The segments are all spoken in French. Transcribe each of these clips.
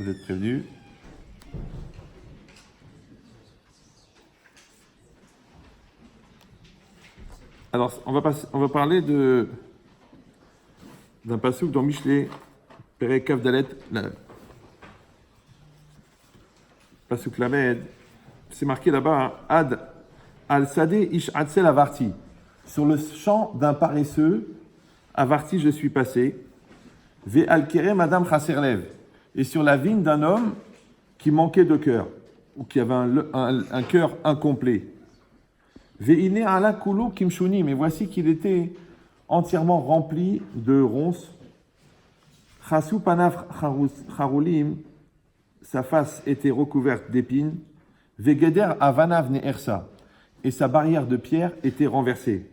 vous êtes prévenus. Alors, on va parler d'un passouk dans Michelet, Perek Kaf Dalet, passouk Lamed. C'est marqué là-bas, Ad al-Sadeh ish adsel avarti. Sur le champ d'un paresseux, avarti, je suis passé. Ve al-Kerem Adam Chaserlev. Et sur la vigne d'un homme qui manquait de cœur, ou qui avait un cœur incomplet. Ve'ine ala kulo kimshuni. Mais voici qu'il était entièrement rempli de ronces. Chasu panav charulim. Sa face était recouverte d'épines. Ve'geder avanav ne'ersa. Et sa barrière de pierre était renversée.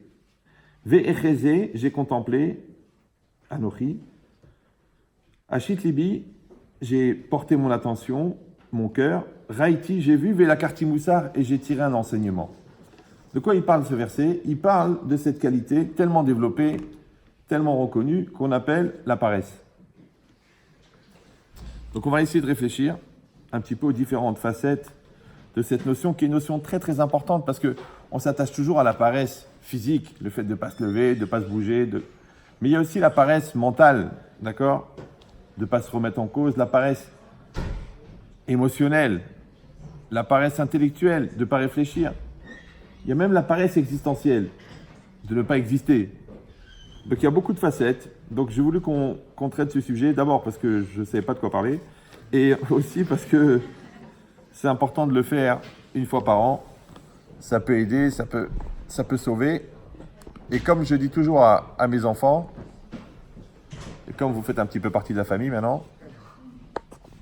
Ve'echeze, j'ai contemplé, Anochi. Achit libi, j'ai porté mon attention, mon cœur. Raïti, j'ai vu Ve'lakarti moussar, et j'ai tiré un enseignement. De quoi il parle ce verset? Il parle de cette qualité tellement développée, tellement reconnue, qu'on appelle la paresse. Donc on va essayer de réfléchir un petit peu aux différentes facettes de cette notion, qui est une notion très très importante, parce qu'on s'attache toujours à la paresse physique, le fait de ne pas se lever, de ne pas se bouger, mais il y a aussi la paresse mentale, d'accord? De ne pas se remettre en cause, la paresse émotionnelle, la paresse intellectuelle, de ne pas réfléchir. Il y a même la paresse existentielle, de ne pas exister. Donc il y a beaucoup de facettes. Donc j'ai voulu qu'on traite ce sujet, d'abord parce que je ne savais pas de quoi parler, et aussi parce que c'est important de le faire une fois par an. Ça peut aider, ça peut sauver. Et comme je dis toujours à mes enfants, et comme vous faites un petit peu partie de la famille maintenant,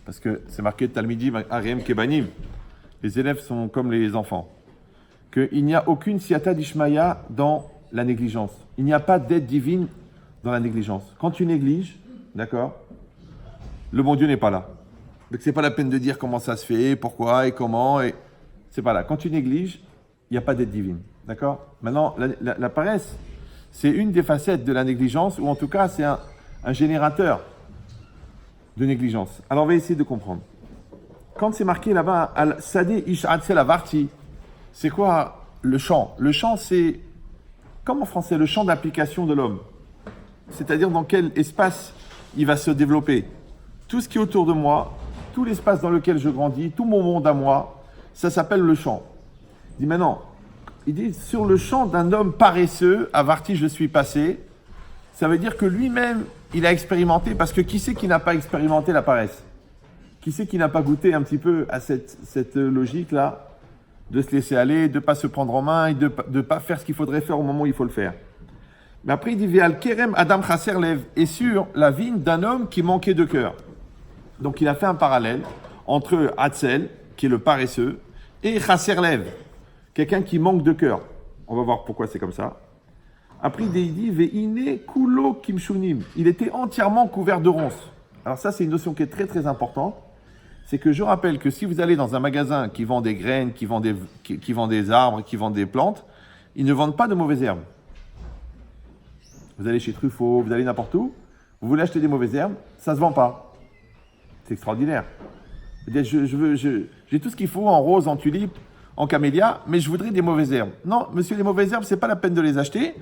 parce que c'est marqué Talmidim Ariem Kebanim, les élèves sont comme les enfants, qu'il n'y a aucune siata d'Ishmaïa dans la négligence. Il n'y a pas d'aide divine dans la négligence. Quand tu négliges, d'accord, le bon Dieu n'est pas là. Donc c'est pas la peine de dire comment ça se fait, pourquoi et comment, et c'est pas là. Quand tu négliges, il n'y a pas d'aide divine, d'accord? Maintenant, la paresse, c'est une des facettes de la négligence, ou en tout cas, c'est un générateur de négligence. Alors, on va essayer de comprendre. Quand c'est marqué là-bas, Al-Sadeh ish adsel avarti, c'est quoi le champ? Le champ, c'est, comme en français, le champ d'application de l'homme. C'est-à-dire dans quel espace il va se développer. Tout ce qui est autour de moi, tout l'espace dans lequel je grandis, tout mon monde à moi, ça s'appelle le champ. Il dit maintenant, il dit sur le champ d'un homme paresseux, avarti je suis passé, ça veut dire que lui-même, il a expérimenté, parce que qui c'est qui n'a pas expérimenté la paresse? Qui c'est qui n'a pas goûté un petit peu à cette logique-là, de se laisser aller, de ne pas se prendre en main, et de ne pas faire ce qu'il faudrait faire au moment où il faut le faire. Mais après, il dit Ve'al Kerem Adam Chaserlev, et sur la vigne d'un homme qui manquait de cœur. Donc il a fait un parallèle entre Hatzel, qui est le paresseux, et Chaserlev, quelqu'un qui manque de cœur. On va voir pourquoi c'est comme ça. Après, il dit Ve'ine kulo kimshunim. Il était entièrement couvert de ronces. Alors ça, c'est une notion qui est très très importante. C'est que je rappelle que si vous allez dans un magasin qui vend des graines, qui vend des arbres, qui vend des plantes, ils ne vendent pas de mauvaises herbes. Vous allez chez Truffaut, vous allez n'importe où, vous voulez acheter des mauvaises herbes, ça ne se vend pas. C'est extraordinaire. J'ai tout ce qu'il faut en rose, en tulipe, en camélia, mais je voudrais des mauvaises herbes. Non, monsieur, les mauvaises herbes, ce n'est pas la peine de les acheter.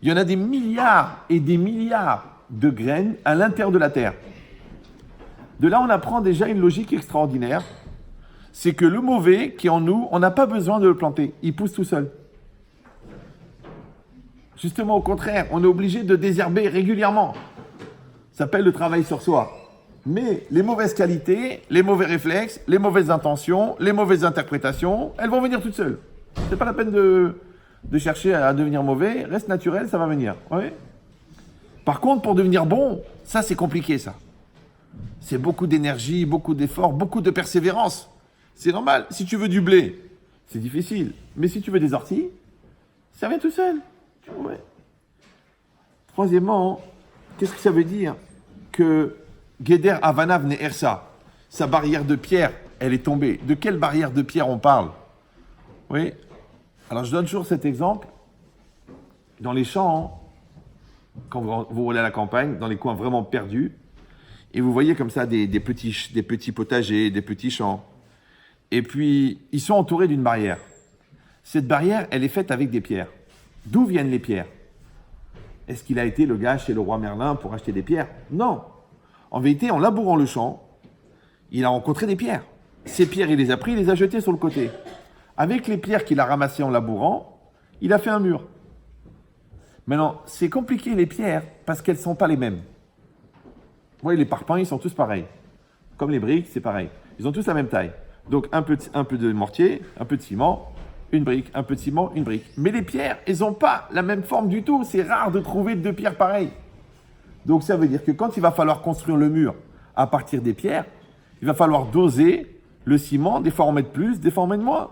Il y en a des milliards et des milliards de graines à l'intérieur de la terre. De là, on apprend déjà une logique extraordinaire. C'est que le mauvais qui est en nous, on n'a pas besoin de le planter. Il pousse tout seul. Justement, au contraire, on est obligé de désherber régulièrement. Ça s'appelle le travail sur soi. Mais les mauvaises qualités, les mauvais réflexes, les mauvaises intentions, les mauvaises interprétations, elles vont venir toutes seules. C'est pas la peine de chercher à devenir mauvais. Reste naturel, ça va venir. Ouais. Par contre, pour devenir bon, ça c'est compliqué, ça. C'est beaucoup d'énergie, beaucoup d'efforts, beaucoup de persévérance. C'est normal. Si tu veux du blé, c'est difficile. Mais si tu veux des orties, ça vient tout seul. Ouais. Troisièmement, qu'est-ce que ça veut dire que Geder Avanav Ne'ersa, sa barrière de pierre, elle est tombée. De quelle barrière de pierre on parle? Oui. Alors je donne toujours cet exemple. Dans les champs, quand vous roulez à la campagne, dans les coins vraiment perdus, Et vous voyez comme ça des petits potagers, des petits champs. Et puis, ils sont entourés d'une barrière. Cette barrière, elle est faite avec des pierres. D'où viennent les pierres? Est-ce qu'il a été le gars chez le roi Merlin pour acheter des pierres? Non. En vérité, en labourant le champ, il a rencontré des pierres. Ces pierres, il les a pris, il les a jetées sur le côté. Avec les pierres qu'il a ramassées en labourant, il a fait un mur. Maintenant, c'est compliqué les pierres parce qu'elles ne sont pas les mêmes. Vous voyez, les parpaings, ils sont tous pareils. Comme les briques, c'est pareil. Ils ont tous la même taille. Donc, un peu de mortier, un peu de ciment, une brique, un peu de ciment, une brique. Mais les pierres, elles n'ont pas la même forme du tout. C'est rare de trouver deux pierres pareilles. Donc, ça veut dire que quand il va falloir construire le mur à partir des pierres, il va falloir doser le ciment. Des fois, en mettre plus, des fois, en mettre moins.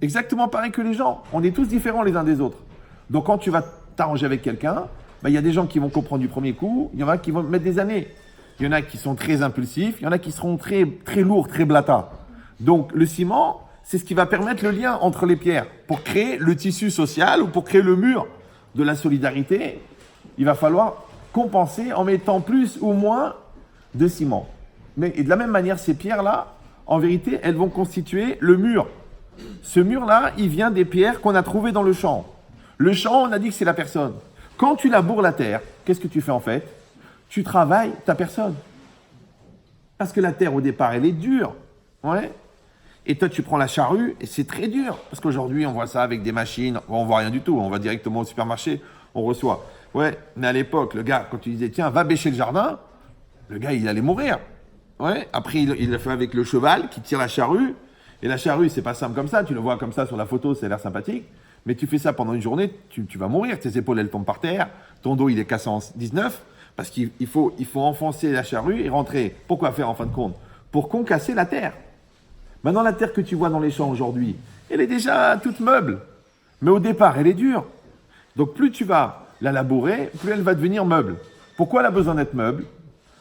Exactement pareil que les gens. On est tous différents les uns des autres. Donc, quand tu vas t'arranger avec quelqu'un, il y a des gens qui vont comprendre du premier coup, il y en a qui vont mettre des années. Il y en a qui sont très impulsifs, il y en a qui seront très, très lourds, très blata. Donc, le ciment, c'est ce qui va permettre le lien entre les pierres. Pour créer le tissu social ou pour créer le mur de la solidarité, il va falloir compenser en mettant plus ou moins de ciment. Et de la même manière, ces pierres-là, en vérité, elles vont constituer le mur. Ce mur-là, il vient des pierres qu'on a trouvées dans le champ. Le champ, on a dit que c'est la personne. Quand tu laboures la terre, qu'est-ce que tu fais en fait? Tu travailles ta personne. Parce que la terre, au départ, elle est dure. Ouais. Et toi, tu prends la charrue et c'est très dur. Parce qu'aujourd'hui, on voit ça avec des machines. On voit rien du tout. On va directement au supermarché, on reçoit. Ouais, mais à l'époque, le gars, quand tu disais, tiens, va bêcher le jardin, le gars, il allait mourir. Ouais. Après, il l'a fait avec le cheval qui tire la charrue. Et la charrue, c'est pas simple comme ça. Tu le vois comme ça sur la photo, ça a l'air sympathique. Mais tu fais ça pendant une journée, tu vas mourir. Tes épaules, elles tombent par terre. Ton dos, il est cassé en 19. Parce qu'il faut enfoncer la charrue et rentrer. Pourquoi faire en fin de compte? Pour concasser la terre. Maintenant, la terre que tu vois dans les champs aujourd'hui, elle est déjà toute meuble. Mais au départ, elle est dure. Donc, plus tu vas la labourer, plus elle va devenir meuble. Pourquoi elle a besoin d'être meuble?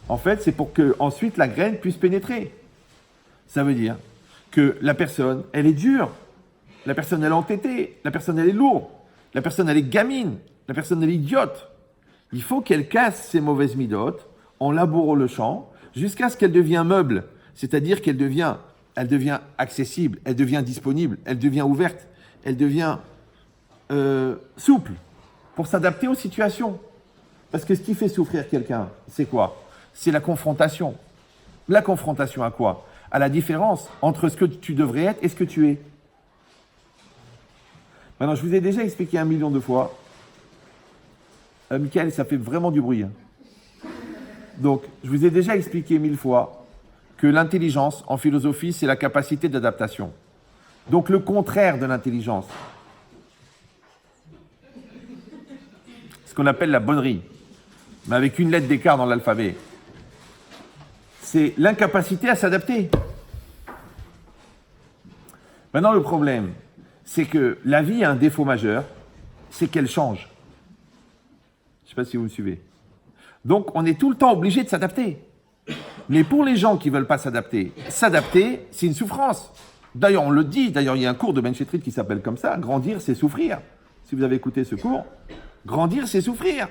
En fait, c'est pour que ensuite la graine puisse pénétrer. Ça veut dire que la personne, elle est dure. La personne, elle est entêtée. La personne, elle est lourde. La personne, elle est gamine. La personne, elle est idiote. Il faut qu'elle casse ses mauvaises midotes en labourant le champ jusqu'à ce qu'elle devienne meuble. C'est-à-dire qu'elle devient accessible, elle devient disponible, elle devient ouverte, elle devient souple pour s'adapter aux situations. Parce que ce qui fait souffrir quelqu'un, c'est quoi? C'est la confrontation. La confrontation à quoi? À la différence entre ce que tu devrais être et ce que tu es. Maintenant, je vous ai déjà expliqué 1 million de fois. Michael, ça fait vraiment du bruit. Donc, je vous ai déjà expliqué 1000 fois que l'intelligence, en philosophie, c'est la capacité d'adaptation. Donc, le contraire de l'intelligence. Ce qu'on appelle la bonnerie, mais avec une lettre d'écart dans l'alphabet. C'est l'incapacité à s'adapter. Maintenant, le problème, c'est que la vie a un défaut majeur, c'est qu'elle change. Je ne sais pas si vous me suivez. Donc, on est tout le temps obligé de s'adapter. Mais pour les gens qui ne veulent pas s'adapter, c'est une souffrance. D'ailleurs, on le dit, il y a un cours de Ben Chetrit qui s'appelle comme ça, grandir, c'est souffrir. Si vous avez écouté ce cours, grandir, c'est souffrir.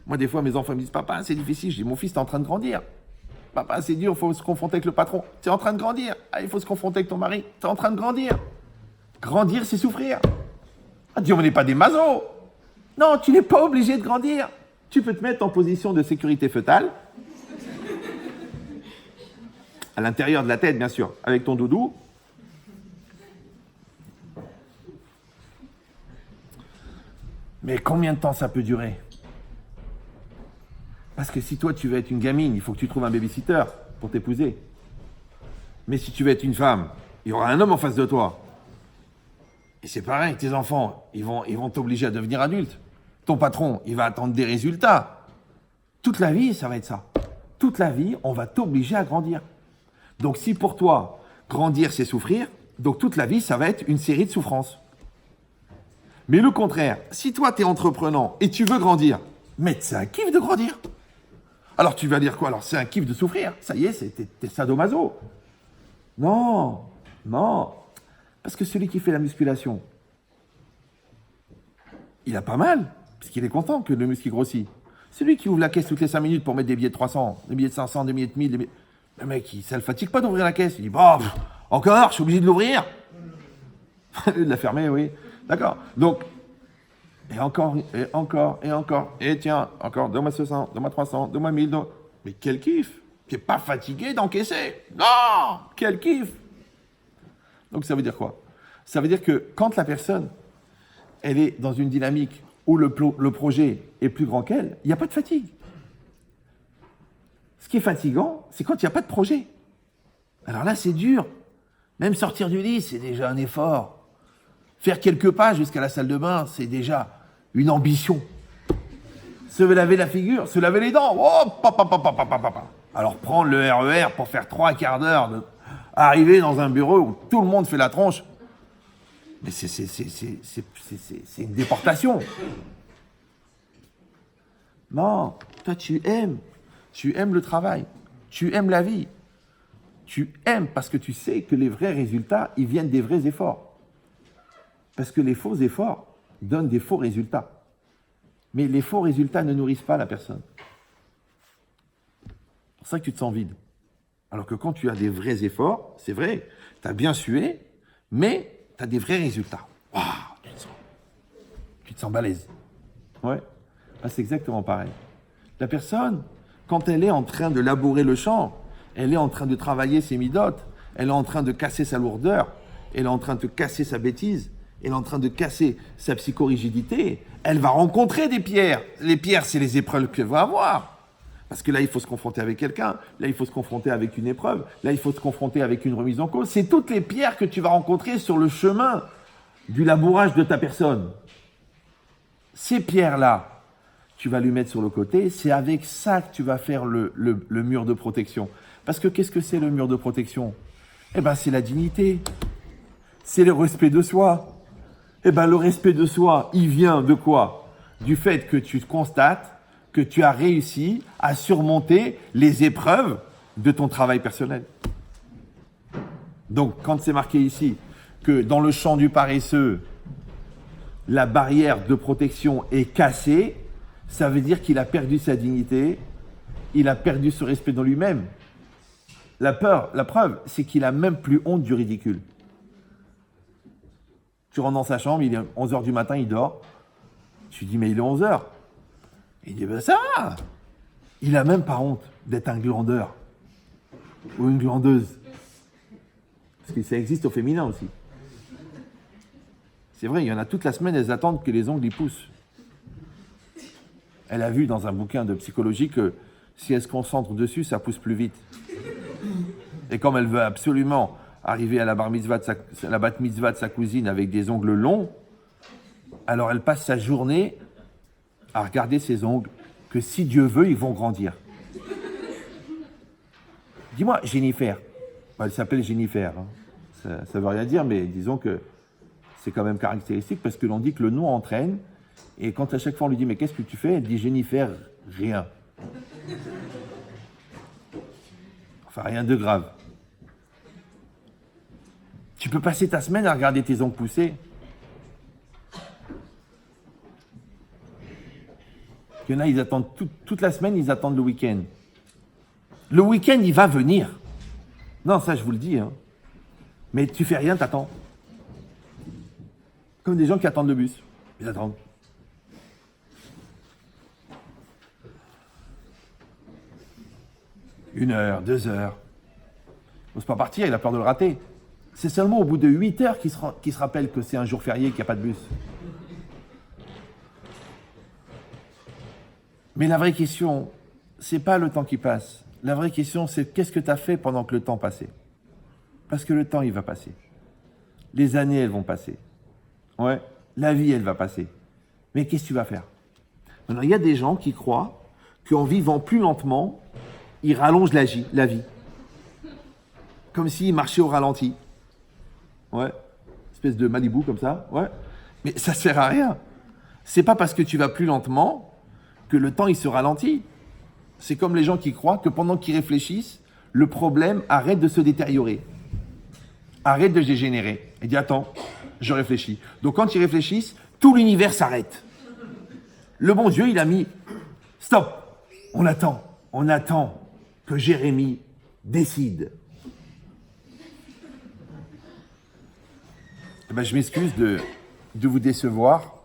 Moi, des fois, mes enfants me disent, papa, c'est difficile. Je dis, mon fils, t'es en train de grandir. Papa, c'est dur, il faut se confronter avec le patron. T'es en train de grandir. Ah, il faut se confronter avec ton mari. T'es en train de grandir. Grandir, c'est souffrir. Ah, Dieu, on n'est pas des masos. Non, tu n'es pas obligé de grandir. Tu peux te mettre en position de sécurité fœtale. À l'intérieur de la tête, bien sûr, avec ton doudou. Mais combien de temps ça peut durer? Parce que si toi, tu veux être une gamine, il faut que tu trouves un babysitter pour t'épouser. Mais si tu veux être une femme, il y aura un homme en face de toi. Et c'est pareil, tes enfants, ils vont t'obliger à devenir adulte. Ton patron, il va attendre des résultats. Toute la vie, ça va être ça. Toute la vie, on va t'obliger à grandir. Donc si pour toi, grandir, c'est souffrir, donc toute la vie, ça va être une série de souffrances. Mais le contraire, si toi, tu es entreprenant et tu veux grandir, mais c'est un kiff de grandir. Alors tu vas dire quoi? Alors c'est un kiff de souffrir. Ça y est, t'es sadomaso. Non, non. Parce que celui qui fait la musculation, il a pas mal, parce qu'il est content que le muscle grossit. Celui qui ouvre la caisse toutes les 5 minutes pour mettre des billets de 300, des billets de 500, des billets de 1000, le mec, ça le fatigue pas d'ouvrir la caisse. Il dit, encore, je suis obligé de l'ouvrir. De la fermer, oui. D'accord. Donc, et encore, et encore, et encore. Et tiens, encore, donne-moi 200, donne-moi 300, donne-moi 1000. Mais quel kiff! Tu n'es pas fatigué d'encaisser. Non! Quel kiff! Donc ça veut dire quoi? Ça veut dire que quand la personne, elle est dans une dynamique où le projet est plus grand qu'elle, il n'y a pas de fatigue. Ce qui est fatigant, c'est quand il n'y a pas de projet. Alors là, c'est dur. Même sortir du lit, c'est déjà un effort. Faire quelques pas jusqu'à la salle de bain, c'est déjà une ambition. Se laver la figure, se laver les dents. Oh, alors prendre le RER pour faire 3 quarts d'heure, arriver dans un bureau où tout le monde fait la tronche. Mais c'est une déportation. Non, toi tu aimes le travail, tu aimes la vie. Tu aimes parce que tu sais que les vrais résultats, ils viennent des vrais efforts. Parce que les faux efforts donnent des faux résultats. Mais les faux résultats ne nourrissent pas la personne. C'est pour ça que tu te sens vide. Alors que quand tu as des vrais efforts, c'est vrai, tu as bien sué, mais tu as des vrais résultats. Waouh, tu te sens balèze. Ouais, c'est exactement pareil. La personne, quand elle est en train de labourer le champ, elle est en train de travailler ses midotes, elle est en train de casser sa lourdeur, elle est en train de casser sa bêtise, elle est en train de casser sa psychorigidité, elle va rencontrer des pierres. Les pierres, c'est les épreuves qu'elle va avoir. Parce que là, il faut se confronter avec quelqu'un, là, il faut se confronter avec une épreuve, là, il faut se confronter avec une remise en cause. C'est toutes les pierres que tu vas rencontrer sur le chemin du labourage de ta personne. Ces pierres-là, tu vas lui mettre sur le côté, c'est avec ça que tu vas faire le mur de protection. Parce que qu'est-ce que c'est le mur de protection? Eh bien, c'est la dignité. C'est le respect de soi. Eh bien, le respect de soi, il vient de quoi? Du fait que tu constates que tu as réussi à surmonter les épreuves de ton travail personnel. Donc, quand c'est marqué ici que dans le champ du paresseux, la barrière de protection est cassée, ça veut dire qu'il a perdu sa dignité, il a perdu ce respect dans lui-même. La preuve, c'est qu'il a même plus honte du ridicule. Tu rentres dans sa chambre, il est 11h du matin, il dort. Tu dis, mais il est 11h. Il dit, ben ça va. Il a même pas honte d'être un glandeur ou une glandeuse. Parce que ça existe au féminin aussi. C'est vrai, il y en a toute la semaine, elles attendent que les ongles y poussent. Elle a vu dans un bouquin de psychologie que si elle se concentre dessus, ça pousse plus vite. Et comme elle veut absolument arriver à la bat mitzvah de sa cousine avec des ongles longs, alors elle passe sa journée à regarder ses ongles, que si Dieu veut, ils vont grandir. Dis-moi, Jennifer. Elle s'appelle Jennifer. Hein. Ça veut rien dire, mais disons que c'est quand même caractéristique parce que l'on dit que le nom entraîne. Et quand à chaque fois on lui dit, mais qu'est-ce que tu fais? Elle dit, Jennifer, rien. Enfin, rien de grave. Tu peux passer ta semaine à regarder tes ongles pousser. Il y en a, ils attendent toute la semaine, ils attendent le week-end. Le week-end, il va venir. Non, ça, je vous le dis. Hein. Mais tu fais rien, t'attends. Comme des gens qui attendent le bus. Ils attendent. Une heure, 2 heures. Il n'ose pas partir, il a peur de le rater. C'est seulement au bout de 8 heures qu'il se rappelle que c'est un jour férié, qu'il n'y a pas de bus. Mais la vraie question, c'est pas le temps qui passe. La vraie question, c'est qu'est-ce que tu as fait pendant que le temps passait? Parce que le temps, il va passer. Les années, elles vont passer. Ouais, la vie, elle va passer. Mais qu'est-ce que tu vas faire? Maintenant, il y a des gens qui croient qu'en vivant plus lentement, ils rallongent la vie. Comme s'ils marchaient au ralenti. Ouais, espèce de Malibu comme ça. Ouais, mais ça sert à rien. C'est pas parce que tu vas plus lentement que le temps il se ralentit. C'est comme les gens qui croient que pendant qu'ils réfléchissent, le problème arrête de se détériorer, arrête de dégénérer. Il dit attends, je réfléchis. Donc quand ils réfléchissent, tout l'univers s'arrête. Le bon Dieu, il a mis Stop. On attend que Jérémie décide. Eh ben, je m'excuse de vous décevoir,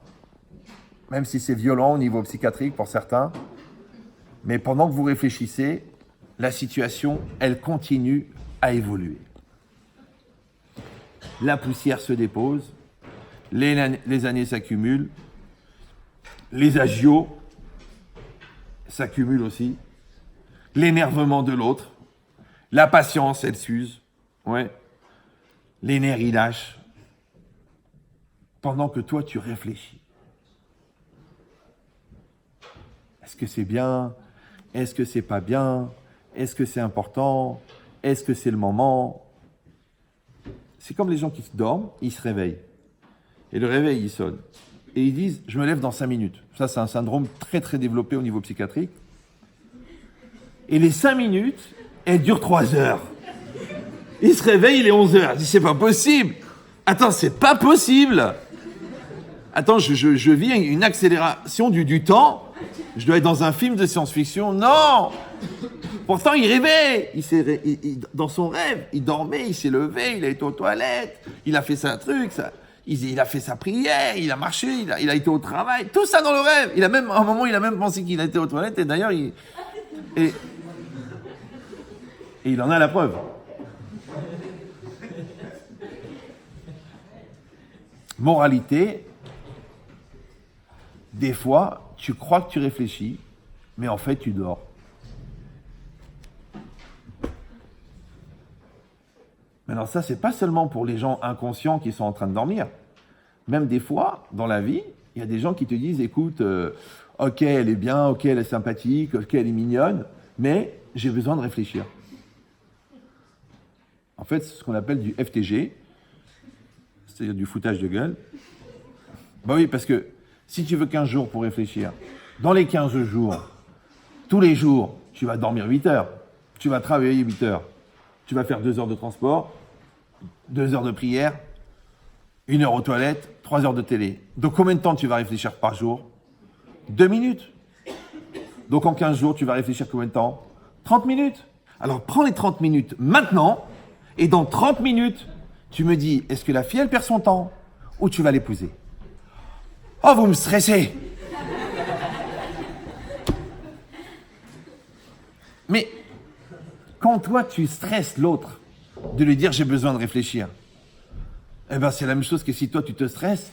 même si c'est violent au niveau psychiatrique pour certains. Mais pendant que vous réfléchissez, la situation, elle continue à évoluer. La poussière se dépose, les années s'accumulent, les agios s'accumulent aussi, l'énervement de l'autre, la patience, elle s'use, ouais. Les nerfs, ils lâchent, pendant que toi, tu réfléchis. Est-ce que c'est bien? Est-ce que c'est pas bien? Est-ce que c'est important? Est-ce que c'est le moment? C'est comme les gens qui dorment, ils se réveillent. Et le réveil, il sonne. Et ils disent, je me lève dans 5 minutes. Ça, c'est un syndrome très, très développé au niveau psychiatrique. Et les 5 minutes, elles durent 3 heures. Il se réveille, il est 11 heures. Il dit, c'est pas possible. Attends, c'est pas possible. Attends, je vis une accélération du temps. Je dois être dans un film de science-fiction. Non! Pourtant, il rêvait. Dans son rêve, il dormait, il s'est levé, il a été aux toilettes, il a fait ça, il a fait sa prière, il a marché, il a été au travail. Tout ça dans le rêve. À un moment, il a même pensé qu'il était aux toilettes. Et d'ailleurs, et il en a la preuve. Moralité, des fois, tu crois que tu réfléchis, mais en fait, tu dors. Maintenant, ça, c'est pas seulement pour les gens inconscients qui sont en train de dormir. Même des fois, dans la vie, il y a des gens qui te disent, écoute, ok, elle est bien, ok, elle est sympathique, ok, elle est mignonne, mais j'ai besoin de réfléchir. En fait, c'est ce qu'on appelle du FTG, c'est-à-dire du foutage de gueule. Ben oui, parce que si tu veux 15 jours pour réfléchir, dans les 15 jours, tous les jours, tu vas dormir 8 heures, tu vas travailler 8 heures, tu vas faire 2 heures de transport, 2 heures de prière, 1 heure aux toilettes, 3 heures de télé. Donc combien de temps tu vas réfléchir par jour? 2 minutes. Donc en 15 jours, tu vas réfléchir combien de temps? 30 minutes. Alors prends les 30 minutes maintenant, et dans 30 minutes, tu me dis, est-ce que la fille, elle perd son temps ou tu vas l'épouser? Oh, vous me stressez. Mais quand toi, tu stresses l'autre de lui dire j'ai besoin de réfléchir, eh ben c'est la même chose que si toi, tu te stresses,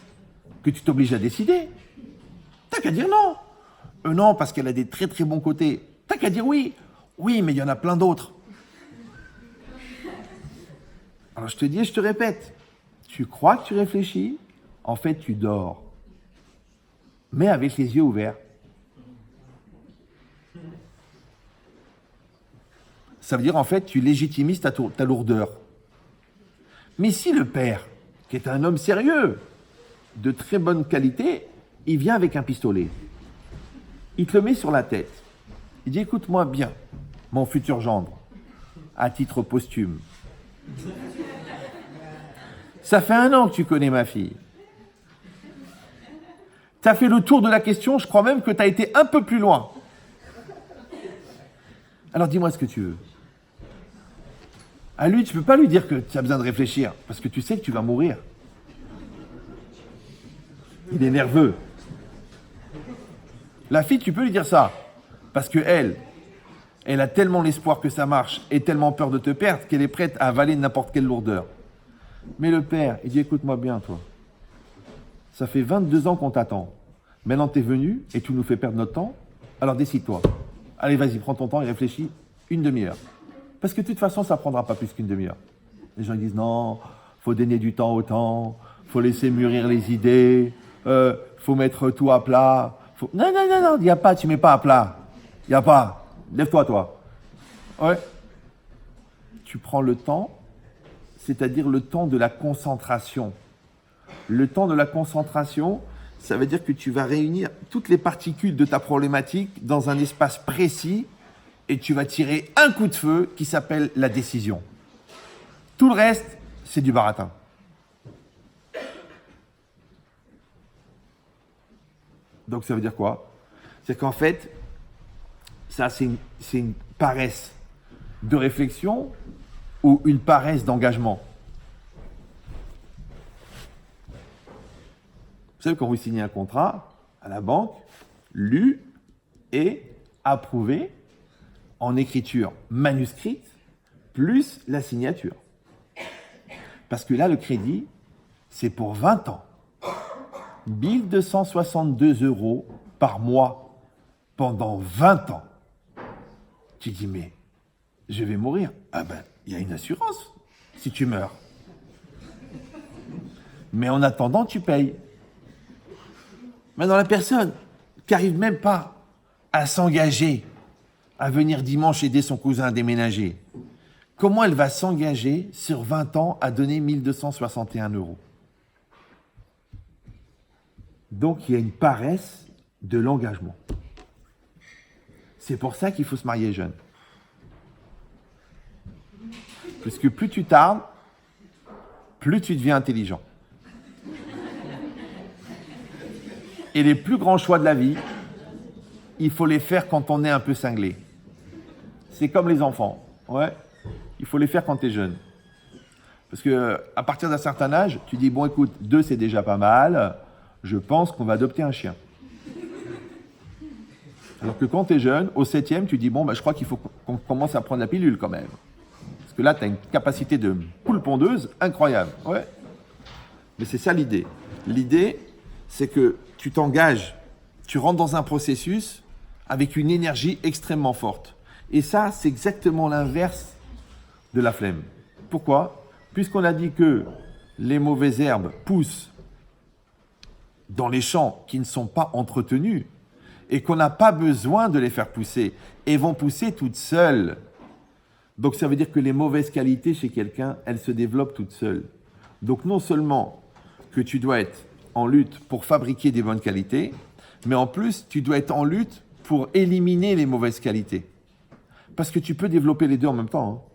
que tu t'obliges à décider. T'as qu'à dire non. Non, parce qu'elle a des très très bons côtés. T'as qu'à dire oui. Oui, mais il y en a plein d'autres. Alors je te dis et je te répète, tu crois que tu réfléchis, en fait tu dors. Mais avec les yeux ouverts. Ça veut dire en fait tu légitimises ta lourdeur. Mais si le père, qui est un homme sérieux, de très bonne qualité, il vient avec un pistolet. Il te le met sur la tête. Il dit, écoute-moi bien, mon futur gendre, à titre posthume. Ça fait 1 an que tu connais ma fille. Tu as fait le tour de la question, je crois même que tu as été un peu plus loin. Alors dis-moi ce que tu veux. À lui, tu ne peux pas lui dire que tu as besoin de réfléchir, parce que tu sais que tu vas mourir. Il est nerveux. La fille, tu peux lui dire ça, parce que elle a tellement l'espoir que ça marche et tellement peur de te perdre qu'elle est prête à avaler n'importe quelle lourdeur. Mais le père, il dit, écoute-moi bien, toi. Ça fait 22 ans qu'on t'attend. Maintenant, t'es venu et tu nous fais perdre notre temps. Alors décide-toi. Allez, vas-y, prends ton temps et réfléchis 1 demi-heure. Parce que de toute façon, ça ne prendra pas plus qu'1 demi-heure. Les gens ils disent, non, faut donner du temps au temps, faut laisser mûrir les idées, faut mettre tout à plat. Non, il n'y a pas, tu mets pas à plat. Il n'y a pas. Lève-toi, toi. Ouais. Tu prends le temps, c'est-à-dire le temps de la concentration. Le temps de la concentration, ça veut dire que tu vas réunir toutes les particules de ta problématique dans un espace précis et tu vas tirer un coup de feu qui s'appelle la décision. Tout le reste, c'est du baratin. Donc ça veut dire quoi? C'est qu'en fait, Ça, c'est une paresse de réflexion ou une paresse d'engagement? Vous savez, quand vous signez un contrat à la banque, lu et approuvé en écriture manuscrite, plus la signature. Parce que là, le crédit, c'est pour 20 ans. 1262 € par mois pendant 20 ans. Tu dis, mais je vais mourir. Ah ben, il y a une assurance si tu meurs. Mais en attendant, tu payes. Maintenant, la personne qui n'arrive même pas à s'engager à venir dimanche aider son cousin à déménager, comment elle va s'engager sur 20 ans à donner 1261 €? Donc, il y a une paresse de l'engagement. C'est pour ça qu'il faut se marier jeune. Parce que plus tu tardes, plus tu deviens intelligent. Et les plus grands choix de la vie, il faut les faire quand on est un peu cinglé. C'est comme les enfants. Ouais, il faut les faire quand tu es jeune. Parce que à partir d'un certain âge, tu dis, bon écoute, 2 c'est déjà pas mal, je pense qu'on va adopter un chien. Alors que quand tu es jeune, au 7e, tu dis, bon, je crois qu'il faut qu'on commence à prendre la pilule quand même. Parce que là, tu as une capacité de poule pondeuse incroyable. Ouais. Mais c'est ça l'idée. L'idée, c'est que tu t'engages, tu rentres dans un processus avec une énergie extrêmement forte. Et ça, c'est exactement l'inverse de la flemme. Pourquoi? Puisqu'on a dit que les mauvaises herbes poussent dans les champs qui ne sont pas entretenus et qu'on n'a pas besoin de les faire pousser et vont pousser toutes seules. Donc ça veut dire que les mauvaises qualités chez quelqu'un, elles se développent toutes seules. Donc non seulement que tu dois être en lutte pour fabriquer des bonnes qualités, mais en plus, tu dois être en lutte pour éliminer les mauvaises qualités. Parce que tu peux développer les deux en même temps.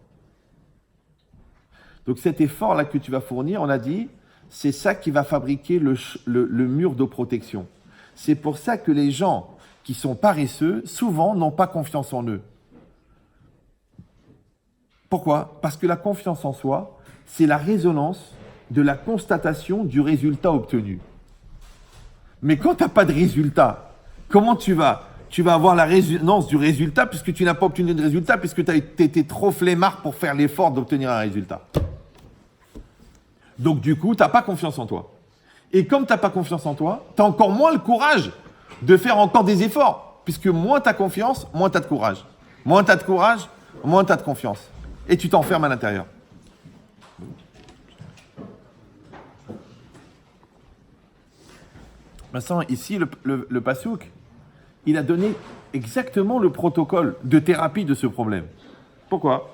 Donc cet effort-là que tu vas fournir, on a dit, c'est ça qui va fabriquer le mur de protection. C'est pour ça que les gens qui sont paresseux, souvent, n'ont pas confiance en eux. Pourquoi? Parce que la confiance en soi, c'est la résonance de la constatation du résultat obtenu. Mais quand tu n'as pas de résultat, comment tu vas? Tu vas avoir la résonance du résultat puisque tu n'as pas obtenu de résultat, puisque tu as été trop flemmard pour faire l'effort d'obtenir un résultat. Donc du coup, tu n'as pas confiance en toi. Et comme tu n'as pas confiance en toi, tu as encore moins le courage de faire encore des efforts. Puisque moins tu as confiance, moins tu as de courage. Moins tu as de courage, moins tu as de confiance. Et tu t'enfermes à l'intérieur. Maintenant, ici, le Passouk, il a donné exactement le protocole de thérapie de ce problème. Pourquoi?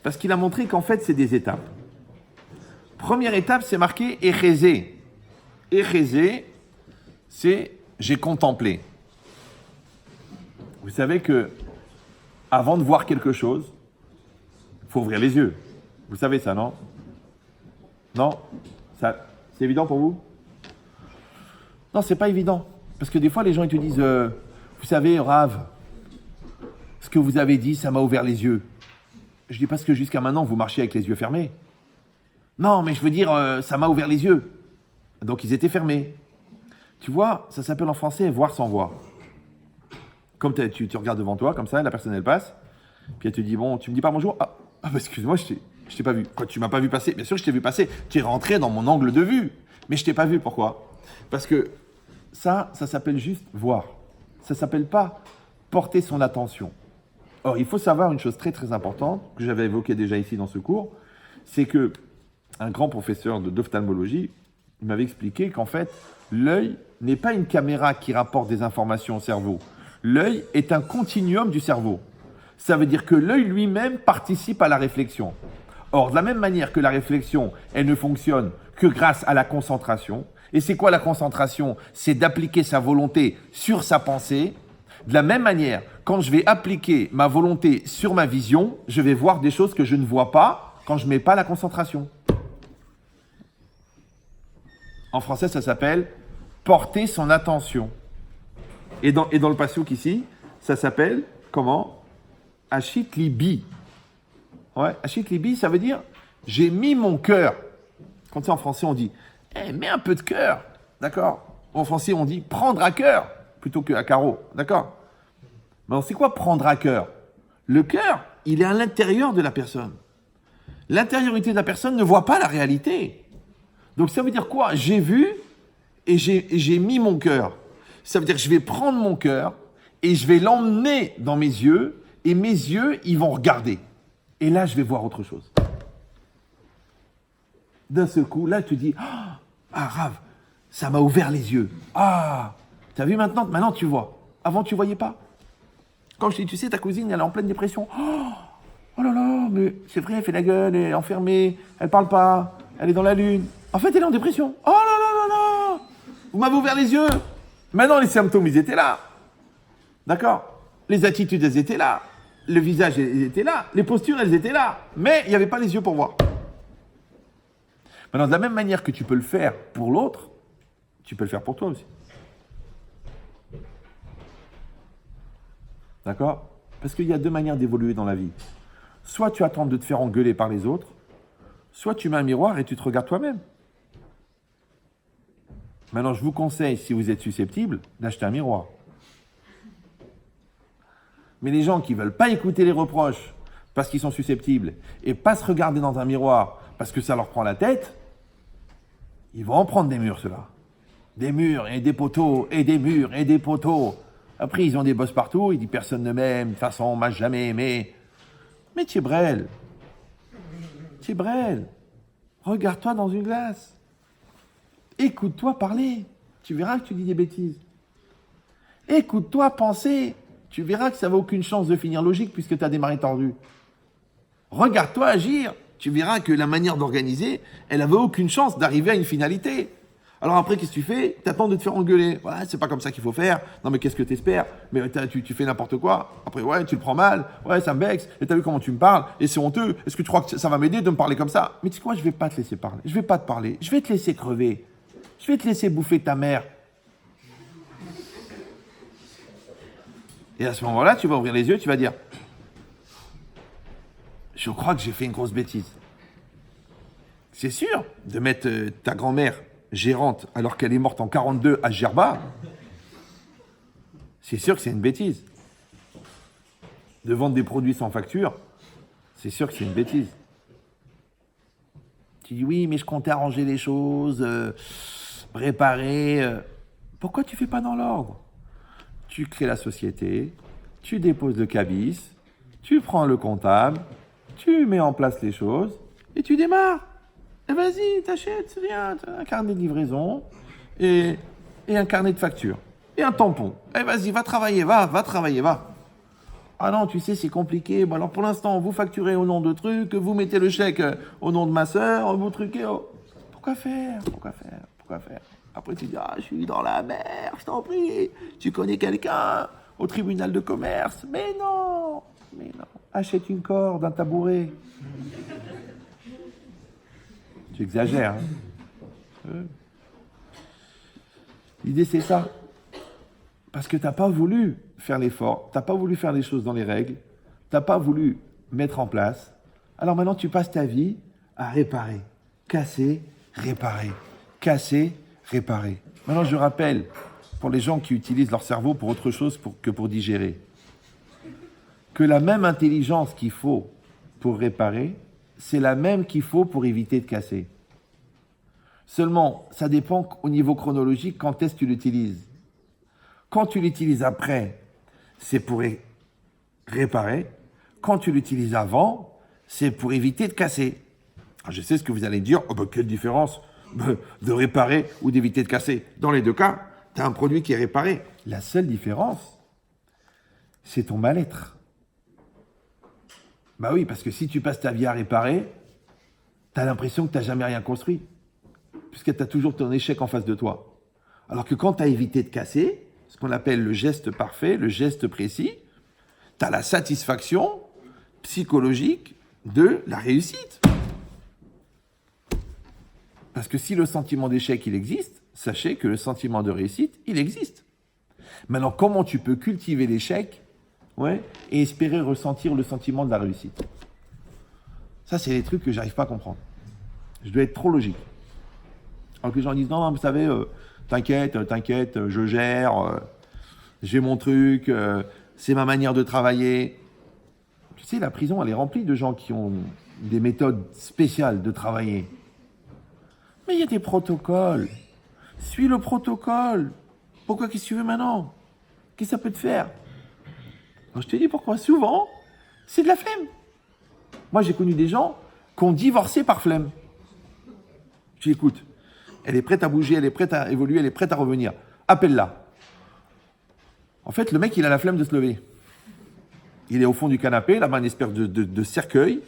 Parce qu'il a montré qu'en fait, c'est des étapes. Première étape, c'est marqué « Échézé ». Échézé, c'est « j'ai contemplé ». Vous savez que avant de voir quelque chose, il faut ouvrir les yeux. Vous savez ça, non? Non? Ça, c'est évident pour vous? Non, c'est pas évident. Parce que des fois, les gens ils te disent vous savez, Rav, ce que vous avez dit, ça m'a ouvert les yeux. Je dis parce que jusqu'à maintenant, vous marchiez avec les yeux fermés. Non, mais je veux dire, ça m'a ouvert les yeux. Donc, ils étaient fermés. Tu vois, ça s'appelle en français voir sans voir. Comme tu regardes devant toi, comme ça, la personne, elle passe. Puis elle te dit, bon, tu me dis pas bonjour. Ah, excuse-moi, je t'ai pas vu. Quoi, tu m'as pas vu passer? Bien sûr, je t'ai vu passer. Tu es rentré dans mon angle de vue. Mais je t'ai pas vu. Pourquoi? Parce que ça s'appelle juste voir. Ça s'appelle pas porter son attention. Or, il faut savoir une chose très très importante, que j'avais évoquée déjà ici dans ce cours, c'est que un grand professeur d'ophtalmologie, il m'avait expliqué qu'en fait, l'œil n'est pas une caméra qui rapporte des informations au cerveau. L'œil est un continuum du cerveau. Ça veut dire que l'œil lui-même participe à la réflexion. Or, de la même manière que la réflexion, elle ne fonctionne que grâce à la concentration. Et c'est quoi la concentration? C'est d'appliquer sa volonté sur sa pensée. De la même manière, quand je vais appliquer ma volonté sur ma vision, je vais voir des choses que je ne vois pas quand je ne mets pas la concentration. En français, ça s'appelle porter son attention. Et dans le passouk ici, Ça s'appelle, comment? Ashit Libi. Ouais, Ashit Libi, ça veut dire j'ai mis mon cœur. Quand c'est en français, on dit mets un peu de cœur. D'accord? En français, on dit prendre à cœur plutôt qu'à carreau. D'accord? Mais c'est quoi prendre à cœur? Le cœur, il est à l'intérieur de la personne. L'intériorité de la personne ne voit pas la réalité. Donc ça veut dire quoi? J'ai vu et j'ai mis mon cœur. Ça veut dire que je vais prendre mon cœur et je vais l'emmener dans mes yeux et mes yeux, ils vont regarder. Et là, je vais voir autre chose. D'un seul coup, là, tu dis, ah, Rav, ça m'a ouvert les yeux. Ah, t'as vu maintenant? Maintenant, tu vois. Avant, tu voyais pas. Quand je dis, tu sais, ta cousine, elle est en pleine dépression. Oh là là, mais c'est vrai, elle fait la gueule, elle est enfermée, elle parle pas, elle est dans la lune. En fait, elle est en dépression. Oh là là là là! Vous m'avez ouvert les yeux. Maintenant, les symptômes, ils étaient là. D'accord? Les attitudes, elles étaient là. Le visage, elles étaient là. Les postures, elles étaient là. Mais il n'y avait pas les yeux pour voir. Maintenant, de la même manière que tu peux le faire pour l'autre, tu peux le faire pour toi aussi. D'accord? Parce qu'il y a deux manières d'évoluer dans la vie. Soit tu attends de te faire engueuler par les autres, soit tu mets un miroir et tu te regardes toi-même. Maintenant, je vous conseille, si vous êtes susceptible, d'acheter un miroir. Mais les gens qui ne veulent pas écouter les reproches parce qu'ils sont susceptibles et pas se regarder dans un miroir parce que ça leur prend la tête, ils vont en prendre des murs, ceux-là. Des murs et des poteaux et des murs et des poteaux. Après, ils ont des bosses partout, ils disent personne ne m'aime, de toute façon, on m'a jamais aimé. Mais Tchibrel, regarde-toi dans une glace. Écoute-toi parler. Tu verras que tu dis des bêtises. Écoute-toi penser. Tu verras que ça n'a aucune chance de finir logique puisque tu as démarré tordu. Regarde-toi agir. Tu verras que la manière d'organiser, elle n'avait aucune chance d'arriver à une finalité. Alors après, qu'est-ce que tu fais? Tu attends de te faire engueuler. Ouais, c'est pas comme ça qu'il faut faire. Non, mais qu'est-ce que tu espères? Mais tu fais n'importe quoi. Après, ouais, tu le prends mal. Ouais, ça me vexe. Et t'as vu comment tu me parles? Et c'est honteux. Est-ce que tu crois que ça va m'aider de me parler comme ça? Mais tu sais quoi? Je vais pas te laisser parler. Je vais pas te parler. Je vais te laisser crever. Je vais te laisser bouffer ta mère. Et à ce moment-là, tu vas ouvrir les yeux, tu vas dire « Je crois que j'ai fait une grosse bêtise. » C'est sûr, de mettre ta grand-mère gérante alors qu'elle est morte en 42 à Gerba, c'est sûr que c'est une bêtise. De vendre des produits sans facture, c'est sûr que c'est une bêtise. Tu dis « Oui, mais je comptais arranger les choses, préparer. » Pourquoi tu ne fais pas dans l'ordre? Tu crées la société, tu déposes le cabis, tu prends le comptable, tu mets en place les choses et tu démarres. Et vas-y, t'achètes, c'est rien, t'as un carnet de livraison et un carnet de facture et un tampon. Et vas-y, va travailler, va travailler, va. Ah non, tu sais, c'est compliqué. Bon, alors pour l'instant, vous facturez au nom de trucs, vous mettez le chèque au nom de ma sœur, vous truquez. Pourquoi faire? Après, tu dis, ah, je suis dans la mer, je t'en prie. Tu connais quelqu'un au tribunal de commerce? Mais non. Achète une corde, un tabouret. Tu exagères, hein? L'idée, c'est ça. Parce que tu n'as pas voulu faire l'effort, tu n'as pas voulu faire les choses dans les règles, tu n'as pas voulu mettre en place. Alors maintenant, tu passes ta vie à réparer. Casser, réparer. Casser, réparer. Maintenant, je rappelle, pour les gens qui utilisent leur cerveau pour autre chose que pour digérer, que la même intelligence qu'il faut pour réparer, c'est la même qu'il faut pour éviter de casser. Seulement, ça dépend au niveau chronologique quand est-ce que tu l'utilises. Quand tu l'utilises après, c'est pour réparer. Quand tu l'utilises avant, c'est pour éviter de casser. Alors, je sais ce que vous allez dire, quelle différence de réparer ou d'éviter de casser. Dans les deux cas, tu as un produit qui est réparé. La seule différence, c'est ton mal-être. Bah oui, parce que si tu passes ta vie à réparer, tu as l'impression que tu n'as jamais rien construit, puisque tu as toujours ton échec en face de toi. Alors que quand tu as évité de casser, ce qu'on appelle le geste parfait, le geste précis, tu as la satisfaction psychologique de la réussite. Parce que si le sentiment d'échec, il existe, sachez que le sentiment de réussite, il existe. Maintenant, comment tu peux cultiver l'échec ouais, et espérer ressentir le sentiment de la réussite. Ça, c'est les trucs que j'arrive pas à comprendre. Je dois être trop logique. Alors que les gens disent, non, vous savez, t'inquiète, je gère, j'ai mon truc, c'est ma manière de travailler. Tu sais, la prison, elle est remplie de gens qui ont des méthodes spéciales de travailler. Mais il y a des protocoles. Suis le protocole. Pourquoi, qu'est-ce que tu veux maintenant? Qu'est-ce que ça peut te faire? Alors, je te dis pourquoi. Souvent, c'est de la flemme. Moi, j'ai connu des gens qui ont divorcé par flemme. Je dis, écoute, elle est prête à bouger, elle est prête à évoluer, elle est prête à revenir. Appelle-la. En fait, le mec, il a la flemme de se lever. Il est au fond du canapé, là-bas, une espèce de cercueil.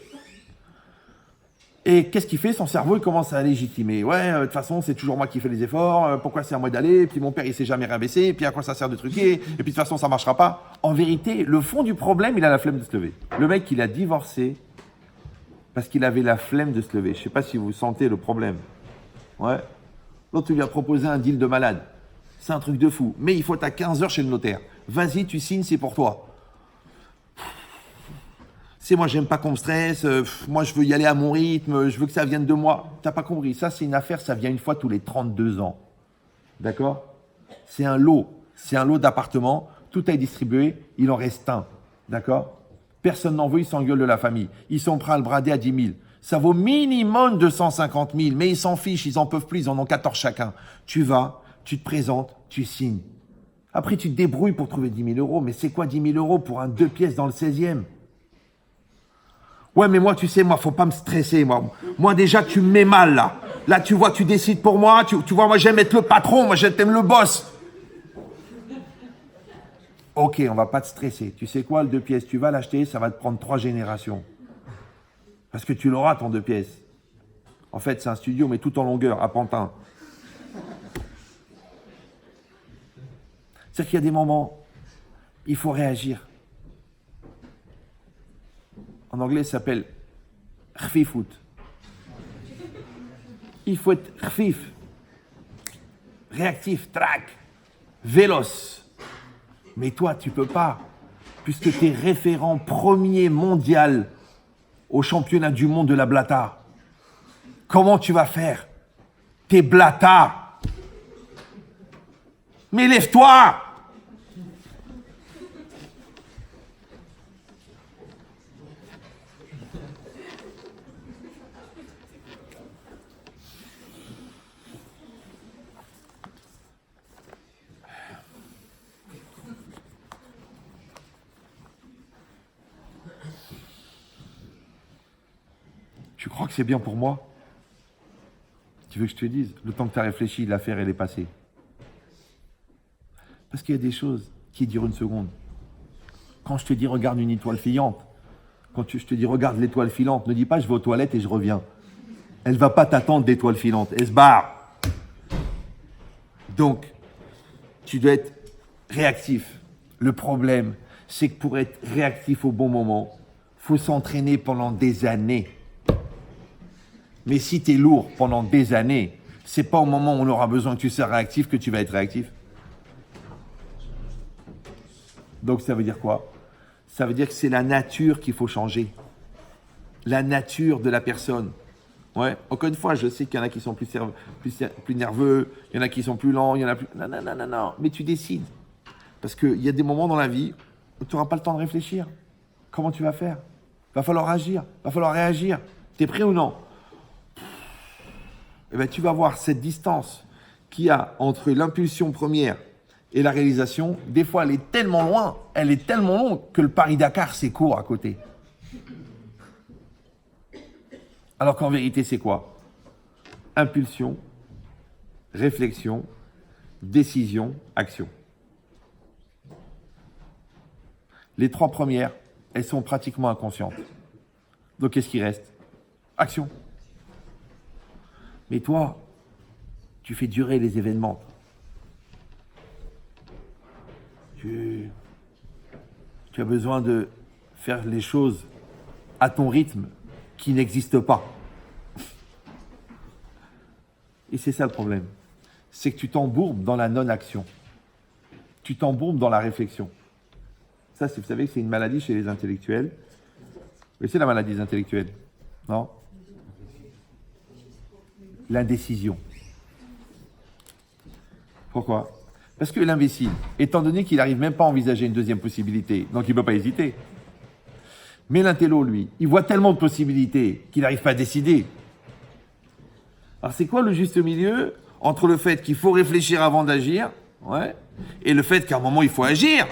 Et qu'est-ce qu'il fait? Son cerveau, il commence à légitimer. Ouais, de toute façon, c'est toujours moi qui fais les efforts. Pourquoi c'est à moi d'aller? Et puis mon père, il s'est jamais réinvesti. Et puis à quoi ça sert de truquer? Et puis de toute façon, ça marchera pas. En vérité, le fond du problème, il a la flemme de se lever. Le mec, il a divorcé parce qu'il avait la flemme de se lever. Je sais pas si vous sentez le problème. Ouais. L'autre lui a proposé un deal de malade. C'est un truc de fou. Mais il faut être à 15h chez le notaire. Vas-y, tu signes, c'est pour toi. C'est moi, j'aime pas qu'on me stresse, moi je veux y aller à mon rythme, je veux que ça vienne de moi. T'as pas compris, ça c'est une affaire, ça vient une fois tous les 32 ans. D'accord? C'est un lot d'appartements, tout est distribué, il en reste un. D'accord? Personne n'en veut, ils s'engueulent de la famille. Ils sont prêts à le brader à 10 000. Ça vaut minimum 250 000, mais ils s'en fichent, ils en peuvent plus, ils en ont 14 chacun. Tu vas, tu te présentes, tu signes. Après tu te débrouilles pour trouver 10 000 euros, mais c'est quoi 10 000 euros pour un 2 pièces dans le 16e? Ouais, mais moi, tu sais, moi, faut pas me stresser, moi. Moi, déjà, tu me mets mal, là. Là, tu vois, tu décides pour moi. Tu vois, moi, j'aime être le patron. Moi, j'aime le boss. Ok, on va pas te stresser. Tu sais quoi, le 2 pièces, tu vas l'acheter, ça va te prendre 3 générations. Parce que tu l'auras, ton 2 pièces. En fait, c'est un studio, mais tout en longueur, à Pantin. C'est-à-dire qu'il y a des moments, il faut réagir. En anglais, ça s'appelle khfifout. Il faut être khfif, réactif, trac, véloce. Mais toi, tu peux pas, puisque tu es référent premier mondial au championnat du monde de la blata. Comment tu vas faire? T'es blata. Mais lève-toi! Tu crois que c'est bien pour moi? Tu veux que je te dise? Le temps que tu as réfléchi, l'affaire, elle est passée. Parce qu'il y a des choses qui durent une seconde. Quand je te dis regarde une étoile filante, quand je te dis regarde l'étoile filante, ne dis pas je vais aux toilettes et je reviens. Elle ne va pas t'attendre d'étoile filante, elle se barre. Donc, tu dois être réactif. Le problème, c'est que pour être réactif au bon moment, il faut s'entraîner pendant des années. Mais si tu es lourd pendant des années, c'est pas au moment où on aura besoin que tu sois réactif que tu vas être réactif. Donc ça veut dire quoi? Ça veut dire que c'est la nature qu'il faut changer. La nature de la personne. Ouais. Encore une fois, je sais qu'il y en a qui sont plus nerveux, il y en a qui sont plus lents, il y en a plus... Non. Mais tu décides. Parce qu'il y a des moments dans la vie où tu n'auras pas le temps de réfléchir. Comment tu vas faire? Va falloir agir, va falloir réagir. T'es prêt ou non? Eh bien, tu vas voir cette distance qu'il y a entre l'impulsion première et la réalisation. Des fois, elle est tellement loin, elle est tellement longue que le Paris-Dakar, c'est court à côté. Alors qu'en vérité, c'est quoi? Impulsion, réflexion, décision, action. Les 3 premières, elles sont pratiquement inconscientes. Donc, qu'est-ce qui reste? Action. Mais toi, tu fais durer les événements. Tu as besoin de faire les choses à ton rythme qui n'existe pas. Et c'est ça le problème. C'est que tu t'embourbes dans la non-action. Tu t'embourbes dans la réflexion. Ça, vous savez que c'est une maladie chez les intellectuels. Mais c'est la maladie des intellectuels, non? L'indécision. Pourquoi? Parce que l'imbécile, étant donné qu'il n'arrive même pas à envisager une deuxième possibilité, donc il ne peut pas hésiter. Mais l'intello, lui, il voit tellement de possibilités qu'il n'arrive pas à décider. Alors c'est quoi le juste milieu entre le fait qu'il faut réfléchir avant d'agir, ouais, et le fait qu'à un moment il faut agir?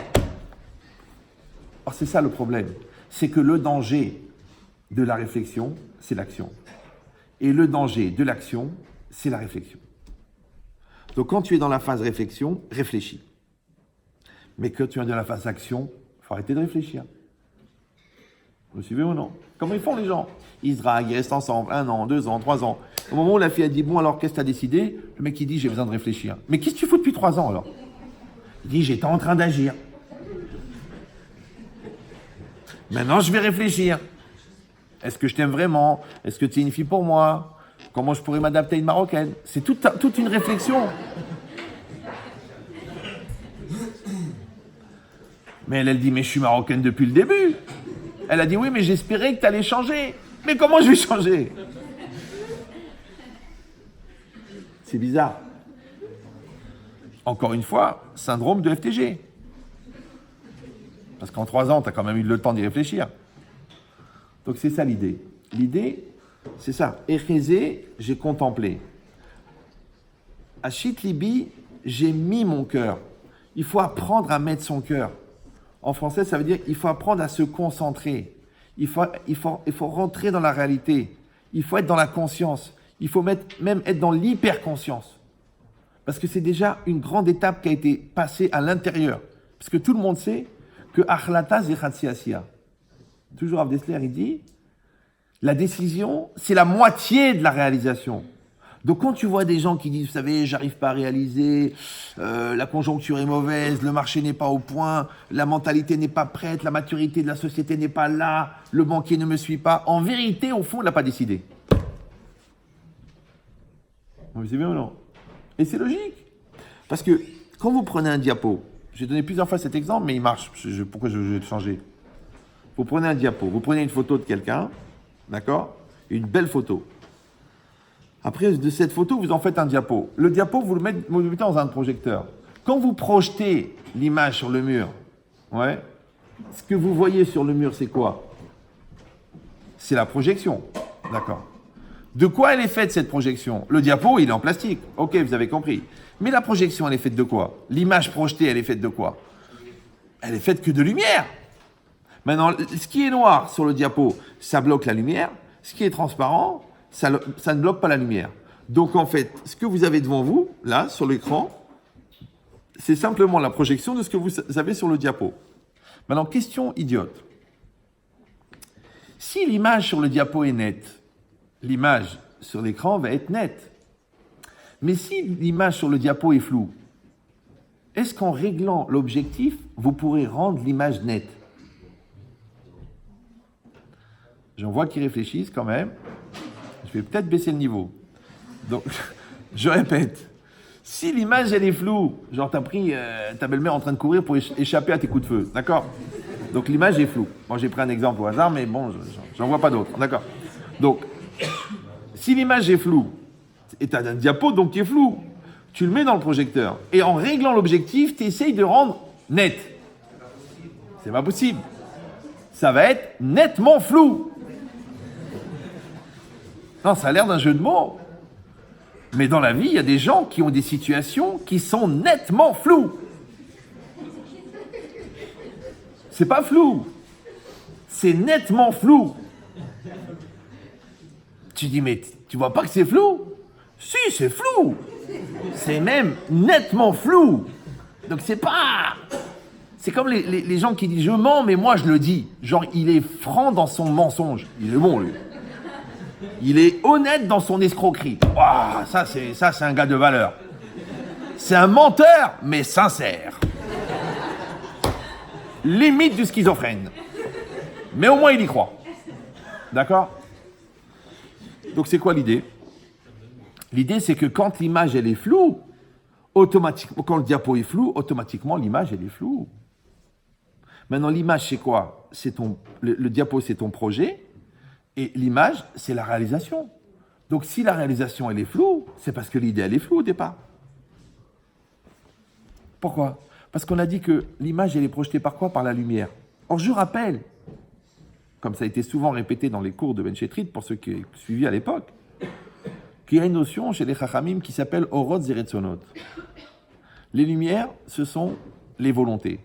Alors c'est ça le problème, c'est que le danger de la réflexion, c'est l'action. Et le danger de l'action, c'est la réflexion. Donc quand tu es dans la phase réflexion, réfléchis. Mais quand tu es dans la phase action, il faut arrêter de réfléchir. Vous me suivez ou non? Comment ils font les gens? Ils se draguent, ils restent ensemble 1 an, 2 ans, 3 ans. Au moment où la fille a dit, bon alors qu'est-ce que tu as décidé? Le mec il dit, j'ai besoin de réfléchir. Mais qu'est-ce que tu fais depuis 3 ans alors? Il dit, j'étais en train d'agir. Maintenant je vais réfléchir. Est-ce que je t'aime vraiment? Est-ce que tu es une fille pour moi? Comment je pourrais m'adapter à une Marocaine? C'est toute une réflexion. Mais elle dit, mais je suis marocaine depuis le début. Elle a dit, oui, mais j'espérais que tu allais changer. Mais comment je vais changer? C'est bizarre. Encore une fois, syndrome de FTG. Parce qu'en 3 ans, tu as quand même eu le temps d'y réfléchir. Donc c'est ça l'idée. L'idée, c'est ça. Echezé, j'ai contemplé. À Chitlibi, j'ai mis mon cœur. Il faut apprendre à mettre son cœur. En français, ça veut dire il faut apprendre à se concentrer. Il faut rentrer dans la réalité. Il faut être dans la conscience. Il faut même être dans l'hyperconscience. Parce que c'est déjà une grande étape qui a été passée à l'intérieur. Parce que tout le monde sait que Achlata Zechatsiasia. Toujours Rav Dessler, il dit, la décision, c'est la moitié de la réalisation. Donc quand tu vois des gens qui disent, vous savez, j'arrive pas à réaliser, la conjoncture est mauvaise, le marché n'est pas au point, la mentalité n'est pas prête, la maturité de la société n'est pas là, le banquier ne me suit pas, en vérité, au fond, il n'a pas décidé. Vous savez ou non? Et c'est logique. Parce que quand vous prenez un diapo, j'ai donné plusieurs fois cet exemple, mais il marche, pourquoi je vais le changer? Vous prenez un diapo, vous prenez une photo de quelqu'un, d'accord? Une belle photo. Après, de cette photo, vous en faites un diapo. Le diapo, vous le mettez dans un projecteur. Quand vous projetez l'image sur le mur, ouais, ce que vous voyez sur le mur, c'est quoi? C'est la projection, d'accord? De quoi elle est faite, cette projection? Le diapo, il est en plastique. Ok, vous avez compris. Mais la projection, elle est faite de quoi? L'image projetée, elle est faite de quoi? Elle est faite que de lumière. Maintenant, ce qui est noir sur le diapo, ça bloque la lumière. Ce qui est transparent, ça ne bloque pas la lumière. Donc, en fait, ce que vous avez devant vous, là, sur l'écran, c'est simplement la projection de ce que vous avez sur le diapo. Maintenant, question idiote. Si l'image sur le diapo est nette, l'image sur l'écran va être nette. Mais si l'image sur le diapo est floue, est-ce qu'en réglant l'objectif, vous pourrez rendre l'image nette? J'en vois qui réfléchissent quand même. Je vais peut-être baisser le niveau. Donc, je répète. Si l'image, elle est floue, genre t'as pris ta belle-mère en train de courir pour échapper à tes coups de feu, d'accord? Donc l'image est floue. Moi, j'ai pris un exemple au hasard, mais bon, j'en vois pas d'autres, d'accord? Donc, si l'image est floue, et tu as un diapo donc qui est flou, tu le mets dans le projecteur. Et en réglant l'objectif, tu essayes de rendre net. C'est pas possible. Ça va être nettement flou. Non, ça a l'air d'un jeu de mots. Mais dans la vie, il y a des gens qui ont des situations qui sont nettement floues. C'est pas flou. C'est nettement flou. Tu dis, mais tu vois pas que c'est flou? Si, c'est flou. C'est même nettement flou. Donc c'est pas... C'est comme les gens qui disent, je mens, mais moi je le dis. Genre, il est franc dans son mensonge. Il est bon, lui. Il est honnête dans son escroquerie. Waouh, ça c'est un gars de valeur. C'est un menteur, mais sincère. Limite du schizophrène. Mais au moins il y croit. D'accord? Donc c'est quoi l'idée? L'idée c'est que quand l'image elle est floue, automatiquement, quand le diapo est flou, automatiquement l'image elle est floue. Maintenant, l'image, c'est quoi? Le diapo, c'est ton projet, et l'image, c'est la réalisation. Donc, si la réalisation, elle est floue, c'est parce que l'idée, elle est floue au départ. Pourquoi? Parce qu'on a dit que l'image, elle est projetée par quoi? Par la lumière. Or, je rappelle, comme ça a été souvent répété dans les cours de Ben Shetrit, pour ceux qui ont suivi à l'époque, qu'il y a une notion chez les Chachamim qui s'appelle Orot Zeretzonot. Les lumières, ce sont les volontés.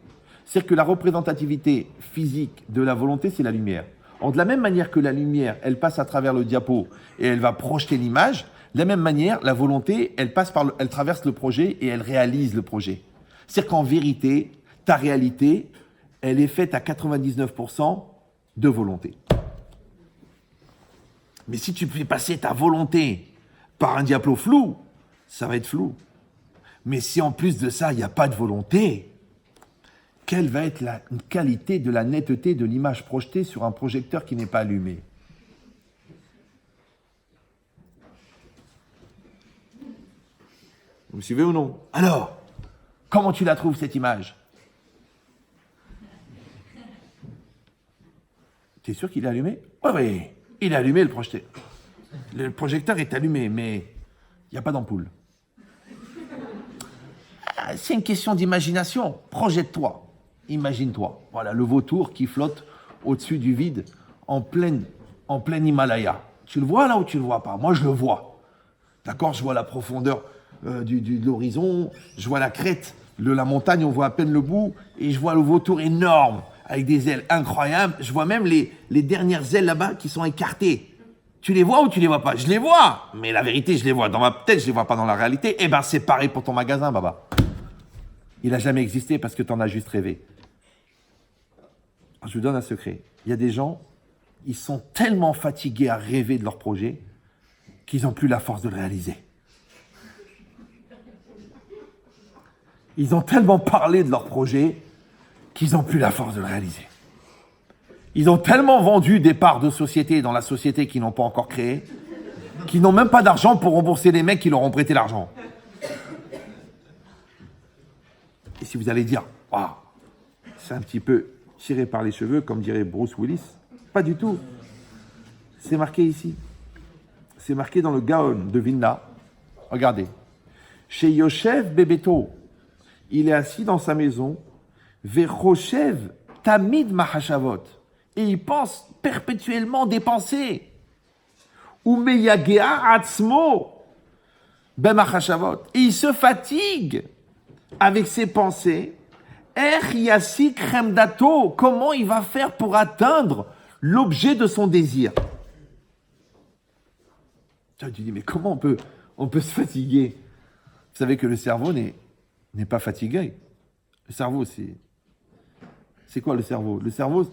C'est-à-dire que la représentativité physique de la volonté, c'est la lumière. Or, de la même manière que la lumière, elle passe à travers le diapo et elle va projeter l'image, de la même manière, la volonté, elle traverse le projet et elle réalise le projet. C'est-à-dire qu'en vérité, ta réalité, elle est faite à 99% de volonté. Mais si tu fais passer ta volonté par un diapo flou, ça va être flou. Mais si en plus de ça, il n'y a pas de volonté, quelle va être la qualité de la netteté de l'image projetée sur un projecteur qui n'est pas allumé? Vous me suivez ou non? Alors, comment tu la trouves cette image? Tu es sûr qu'il est allumé? Oui, il est allumé le projecteur. Le projecteur est allumé, mais il n'y a pas d'ampoule. C'est une question d'imagination. Projette-toi. Imagine-toi, voilà, le vautour qui flotte au-dessus du vide en plein Himalaya. Tu le vois là ou tu le vois pas? Moi, je le vois. D'accord? Je vois la profondeur de l'horizon, je vois la crête de la montagne, on voit à peine le bout, et je vois le vautour énorme, avec des ailes incroyables. Je vois même les dernières ailes là-bas qui sont écartées. Tu les vois ou tu les vois pas? Je les vois, mais la vérité, je les vois. Dans ma tête, je les vois pas dans la réalité. Eh ben, c'est pareil pour ton magasin, Baba. Il n'a jamais existé parce que tu en as juste rêvé. Je vous donne un secret. Il y a des gens, ils sont tellement fatigués à rêver de leur projet qu'ils n'ont plus la force de le réaliser. Ils ont tellement parlé de leur projet qu'ils n'ont plus la force de le réaliser. Ils ont tellement vendu des parts de société dans la société qu'ils n'ont pas encore créée, qu'ils n'ont même pas d'argent pour rembourser les mecs qui leur ont prêté l'argent. Et si vous allez dire, waouh, c'est un petit peu tiré par les cheveux, comme dirait Bruce Willis, pas du tout. C'est marqué ici. C'est marqué dans le Gaon de Vilna. Regardez. Chez Yoshev Bebeto, il est assis dans sa maison, Vechoshev Tamid Mahashavot, et il pense perpétuellement des pensées. Umeyagea Atzmo Ben Mahashavot, et il se fatigue avec ses pensées. Yasik Remdato, comment il va faire pour atteindre l'objet de son désir? Tu dis, mais comment on peut se fatiguer? Vous savez que le cerveau n'est pas fatigué. Le cerveau, c'est quoi le cerveau? Le cerveau,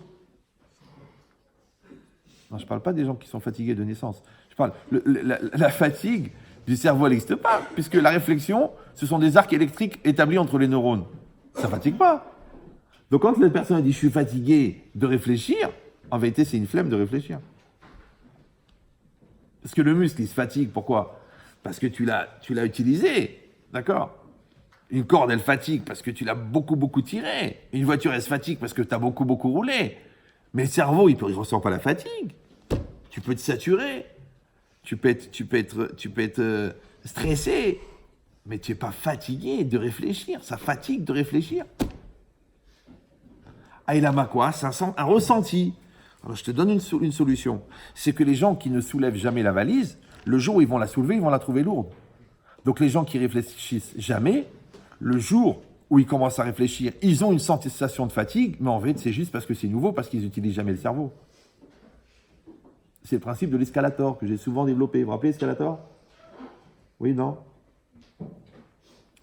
non, je ne parle pas des gens qui sont fatigués de naissance. Je parle, la fatigue du cerveau, elle n'existe pas, puisque la réflexion, ce sont des arcs électriques établis entre les neurones. Ça ne fatigue pas. Donc quand la personne dit « je suis fatigué de réfléchir », en vérité, c'est une flemme de réfléchir. Parce que le muscle, il se fatigue. Pourquoi? Parce que tu l'as utilisé. D'accord? Une corde, elle fatigue parce que tu l'as beaucoup tiré. Une voiture, elle se fatigue parce que tu as beaucoup roulé. Mais le cerveau, il ne ressent pas la fatigue. Tu peux te saturer. Tu peux être stressé. Mais tu n'es pas fatigué de réfléchir. Ça fatigue de réfléchir. Ah, il a quoi? C'est un ressenti. Alors, je te donne une solution. C'est que les gens qui ne soulèvent jamais la valise, le jour où ils vont la soulever, ils vont la trouver lourde. Donc, les gens qui réfléchissent jamais, le jour où ils commencent à réfléchir, ils ont une sensation de fatigue, mais en fait, c'est juste parce que c'est nouveau, parce qu'ils n'utilisent jamais le cerveau. C'est le principe de l'escalator que j'ai souvent développé. Vous vous rappelez l'escalator? Oui, non?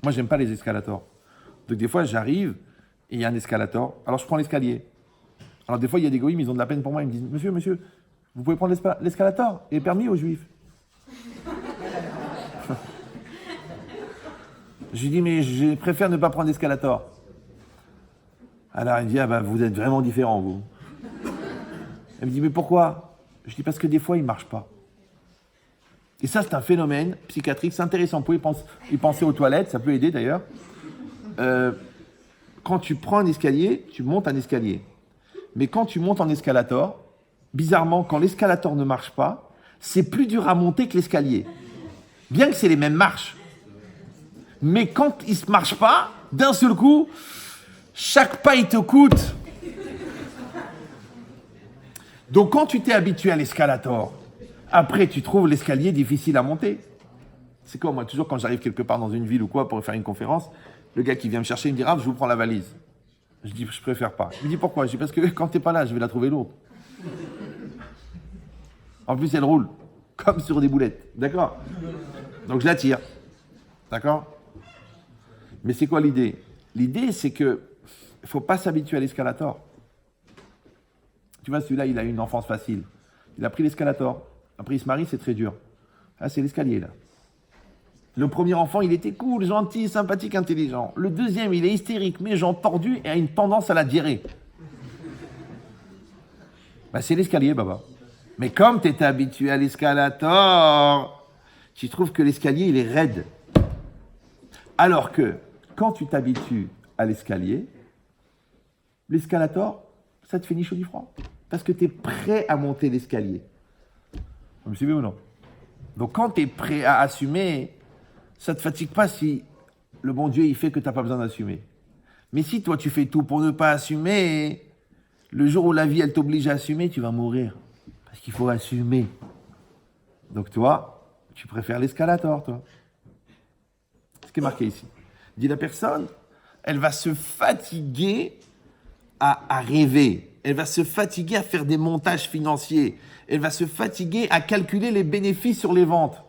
Moi, j'aime pas les escalators. Donc, des fois, j'arrive et il y a un escalator. Alors, je prends l'escalier. Alors, des fois, il y a des goïms, ils ont de la peine pour moi. Ils me disent, monsieur, vous pouvez prendre l'escalator? Il est permis aux juifs. Je lui dis, mais je préfère ne pas prendre l'escalator. Alors, il me dit, ah ben, vous êtes vraiment différent, vous. Elle me dit, mais pourquoi? Je dis, parce que des fois, il ne marche pas. Et ça, c'est un phénomène psychiatrique, c'est intéressant. Vous pouvez y penser aux toilettes, ça peut aider d'ailleurs. Quand tu prends un escalier, tu montes un escalier. Mais quand tu montes en escalator, bizarrement, quand l'escalator ne marche pas, c'est plus dur à monter que l'escalier. Bien que c'est les mêmes marches. Mais quand il ne marche pas, d'un seul coup, chaque pas, il te coûte. Donc, quand tu t'es habitué à l'escalator, après, tu trouves l'escalier difficile à monter. C'est comme moi, toujours quand j'arrive quelque part dans une ville ou quoi pour faire une conférence, le gars qui vient me chercher, il me dit « Raph, je vous prends la valise ». Je dis « Je préfère pas ». Il me dit « Pourquoi ?» Je dis « Parce que quand t'es pas là, je vais la trouver lourde. » En plus, elle roule, comme sur des boulettes. D'accord? Donc, je la tire. D'accord? Mais c'est quoi l'idée? L'idée, c'est que il ne faut pas s'habituer à l'escalator. Tu vois, celui-là, il a eu une enfance facile. Il a pris l'escalator. Après, il se marie, c'est très dur. Ah, c'est l'escalier, là. Le premier enfant, il était cool, gentil, sympathique, intelligent. Le deuxième, il est hystérique, méchant, tordu et a une tendance à la diarrhée. Bah, c'est l'escalier, baba. Mais comme tu étais habitué à l'escalator, tu trouves que l'escalier, il est raide. Alors que, quand tu t'habitues à l'escalier, l'escalator, ça te fait ni chaud ni froid. Parce que tu es prêt à monter l'escalier. Vous me suivez ou non? Donc, quand tu es prêt à assumer, ça ne te fatigue pas si le bon Dieu, il fait que tu n'as pas besoin d'assumer. Mais si toi, tu fais tout pour ne pas assumer, le jour où la vie, elle t'oblige à assumer, tu vas mourir. Parce qu'il faut assumer. Donc toi, tu préfères l'escalator, toi. Ce qui est marqué ici. Dit la personne, elle va se fatiguer à rêver. Elle va se fatiguer à faire des montages financiers. Elle va se fatiguer à calculer les bénéfices sur les ventes.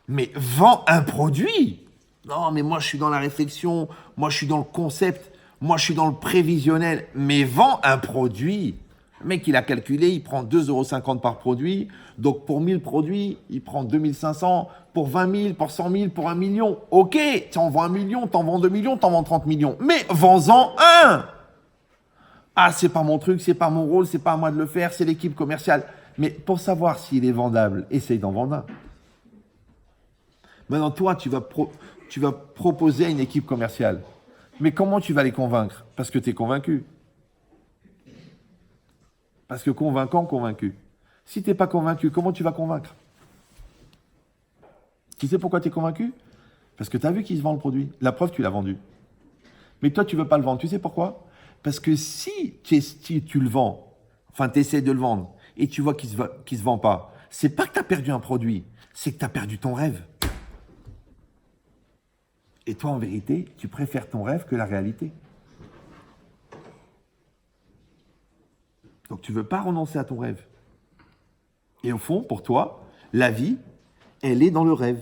Mais vends un produit. Non, mais moi, je suis dans la réflexion. Moi, je suis dans le concept. Moi, je suis dans le prévisionnel. Mais vends un produit. Le mec, il a calculé, il prend 2,50 € par produit. Donc, pour 1000 produits, il prend 2500. Pour 20 000, pour 100 000, pour 1 million. Ok, tu en vends 1 million, tu en vends 2 millions, tu en vends 30 millions. Mais vends-en un. Ah, c'est pas mon truc, c'est pas mon rôle, c'est pas à moi de le faire, c'est l'équipe commerciale. Mais pour savoir s'il est vendable, essaye d'en vendre un. Maintenant, toi, tu vas proposer à une équipe commerciale. Mais comment tu vas les convaincre? Parce que tu es convaincu. Parce que convaincant, convaincu. Si tu n'es pas convaincu, comment tu vas convaincre? Tu sais pourquoi tu es convaincu? Parce que tu as vu qu'il se vend le produit. La preuve, tu l'as vendu. Mais toi, tu ne veux pas le vendre. Tu sais pourquoi? Parce que si tu le vends, enfin, tu essaies de le vendre, et tu vois qu'il ne se vend pas, c'est pas que tu as perdu un produit, c'est que tu as perdu ton rêve. Et toi, en vérité, tu préfères ton rêve que la réalité. Donc, tu ne veux pas renoncer à ton rêve. Et au fond, pour toi, la vie, elle est dans le rêve.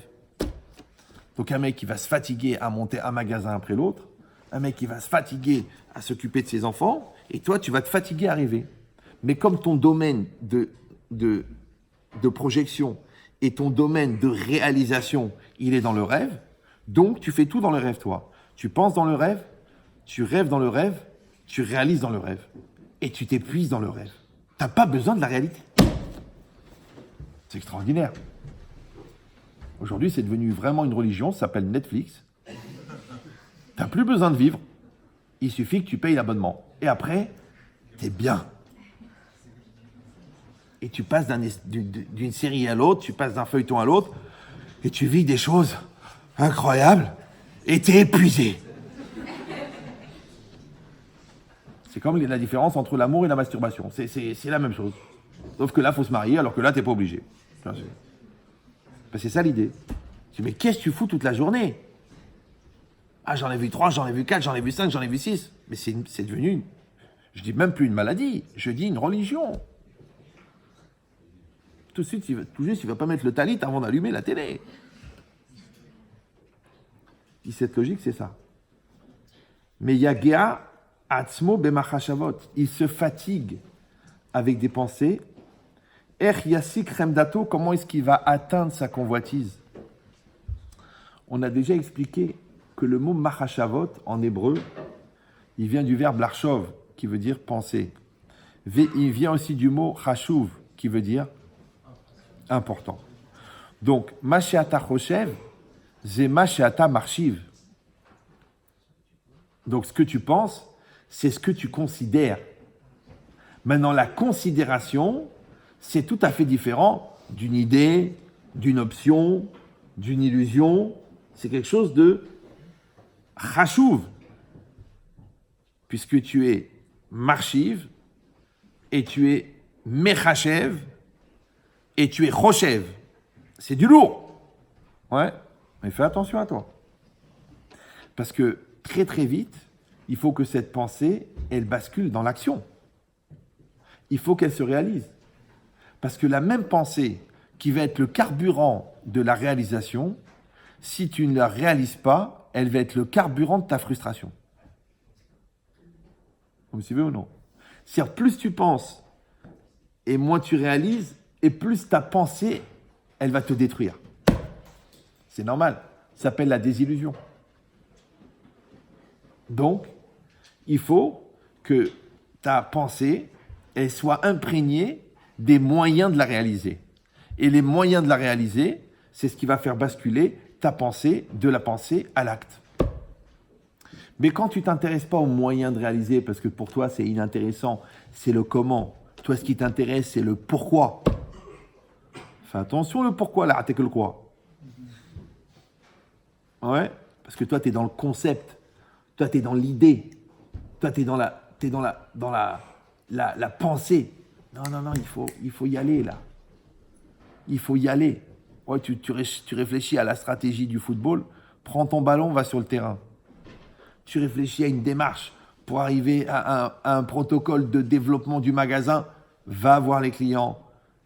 Donc, un mec qui va se fatiguer à monter un magasin après l'autre, un mec qui va se fatiguer à s'occuper de ses enfants, et toi, tu vas te fatiguer à rêver. Mais comme ton domaine de projection et ton domaine de réalisation, il est dans le rêve, donc tu fais tout dans le rêve, toi. Tu penses dans le rêve, tu rêves dans le rêve, tu réalises dans le rêve. Et tu t'épuises dans le rêve. Tu n'as pas besoin de la réalité. C'est extraordinaire. Aujourd'hui, c'est devenu vraiment une religion, ça s'appelle Netflix. Tu n'as plus besoin de vivre. Il suffit que tu payes l'abonnement. Et après, tu es bien. Et tu passes d'une série à l'autre, tu passes d'un feuilleton à l'autre, et tu vis des choses incroyables, et tu es épuisé. C'est comme la différence entre l'amour et la masturbation. C'est la même chose. Sauf que là, il faut se marier, alors que là, tu n'es pas obligé. C'est ça l'idée. Tu dis, mais qu'est-ce que tu fous toute la journée? Ah, j'en ai vu 3, j'en ai vu 4, j'en ai vu 5, j'en ai vu 6. Mais c'est devenu, je dis même plus une maladie, je dis une religion. Tout de suite, tout juste, il ne va pas mettre le talit avant d'allumer la télé. Et cette logique, c'est ça. Mais Yagea Atzmo Bemachashavot, il se fatigue avec des pensées. Yassik Remdato, comment est-ce qu'il va atteindre sa convoitise? On a déjà expliqué que le mot Machashavot en hébreu, il vient du verbe larshov, qui veut dire penser. Il vient aussi du mot chashuv, qui veut dire important. Donc, Masheata Choshev, c'est Masheata Marshiv. Donc, ce que tu penses, c'est ce que tu considères. Maintenant, la considération, c'est tout à fait différent d'une idée, d'une option, d'une illusion. C'est quelque chose de chachouv, puisque tu es marchiv, et tu es mechachev, et tu es choshev. C'est du lourd. Ouais, mais fais attention à toi. Parce que très très vite, il faut que cette pensée, elle bascule dans l'action. Il faut qu'elle se réalise. Parce que la même pensée qui va être le carburant de la réalisation, si tu ne la réalises pas, elle va être le carburant de ta frustration. Vous me suivez ou non? C'est-à-dire, plus tu penses et moins tu réalises, et plus ta pensée, elle va te détruire. C'est normal. Ça s'appelle la désillusion. Donc, il faut que ta pensée, elle soit imprégnée des moyens de la réaliser. Et les moyens de la réaliser, c'est ce qui va faire basculer ta pensée de la pensée à l'acte. Mais quand tu ne t'intéresses pas aux moyens de réaliser, parce que pour toi c'est inintéressant, c'est le comment. Toi, ce qui t'intéresse, c'est le pourquoi. Fais attention, le pourquoi, là, t'es que le quoi. Ouais, parce que toi, tu es dans le concept. Toi, tu es dans l'idée. Toi, tu es dans la pensée. Non, il faut y aller, là. Il faut y aller. Ouais, tu réfléchis à la stratégie du football. Prends ton ballon, va sur le terrain. Tu réfléchis à une démarche pour arriver à un protocole de développement du magasin. Va voir les clients.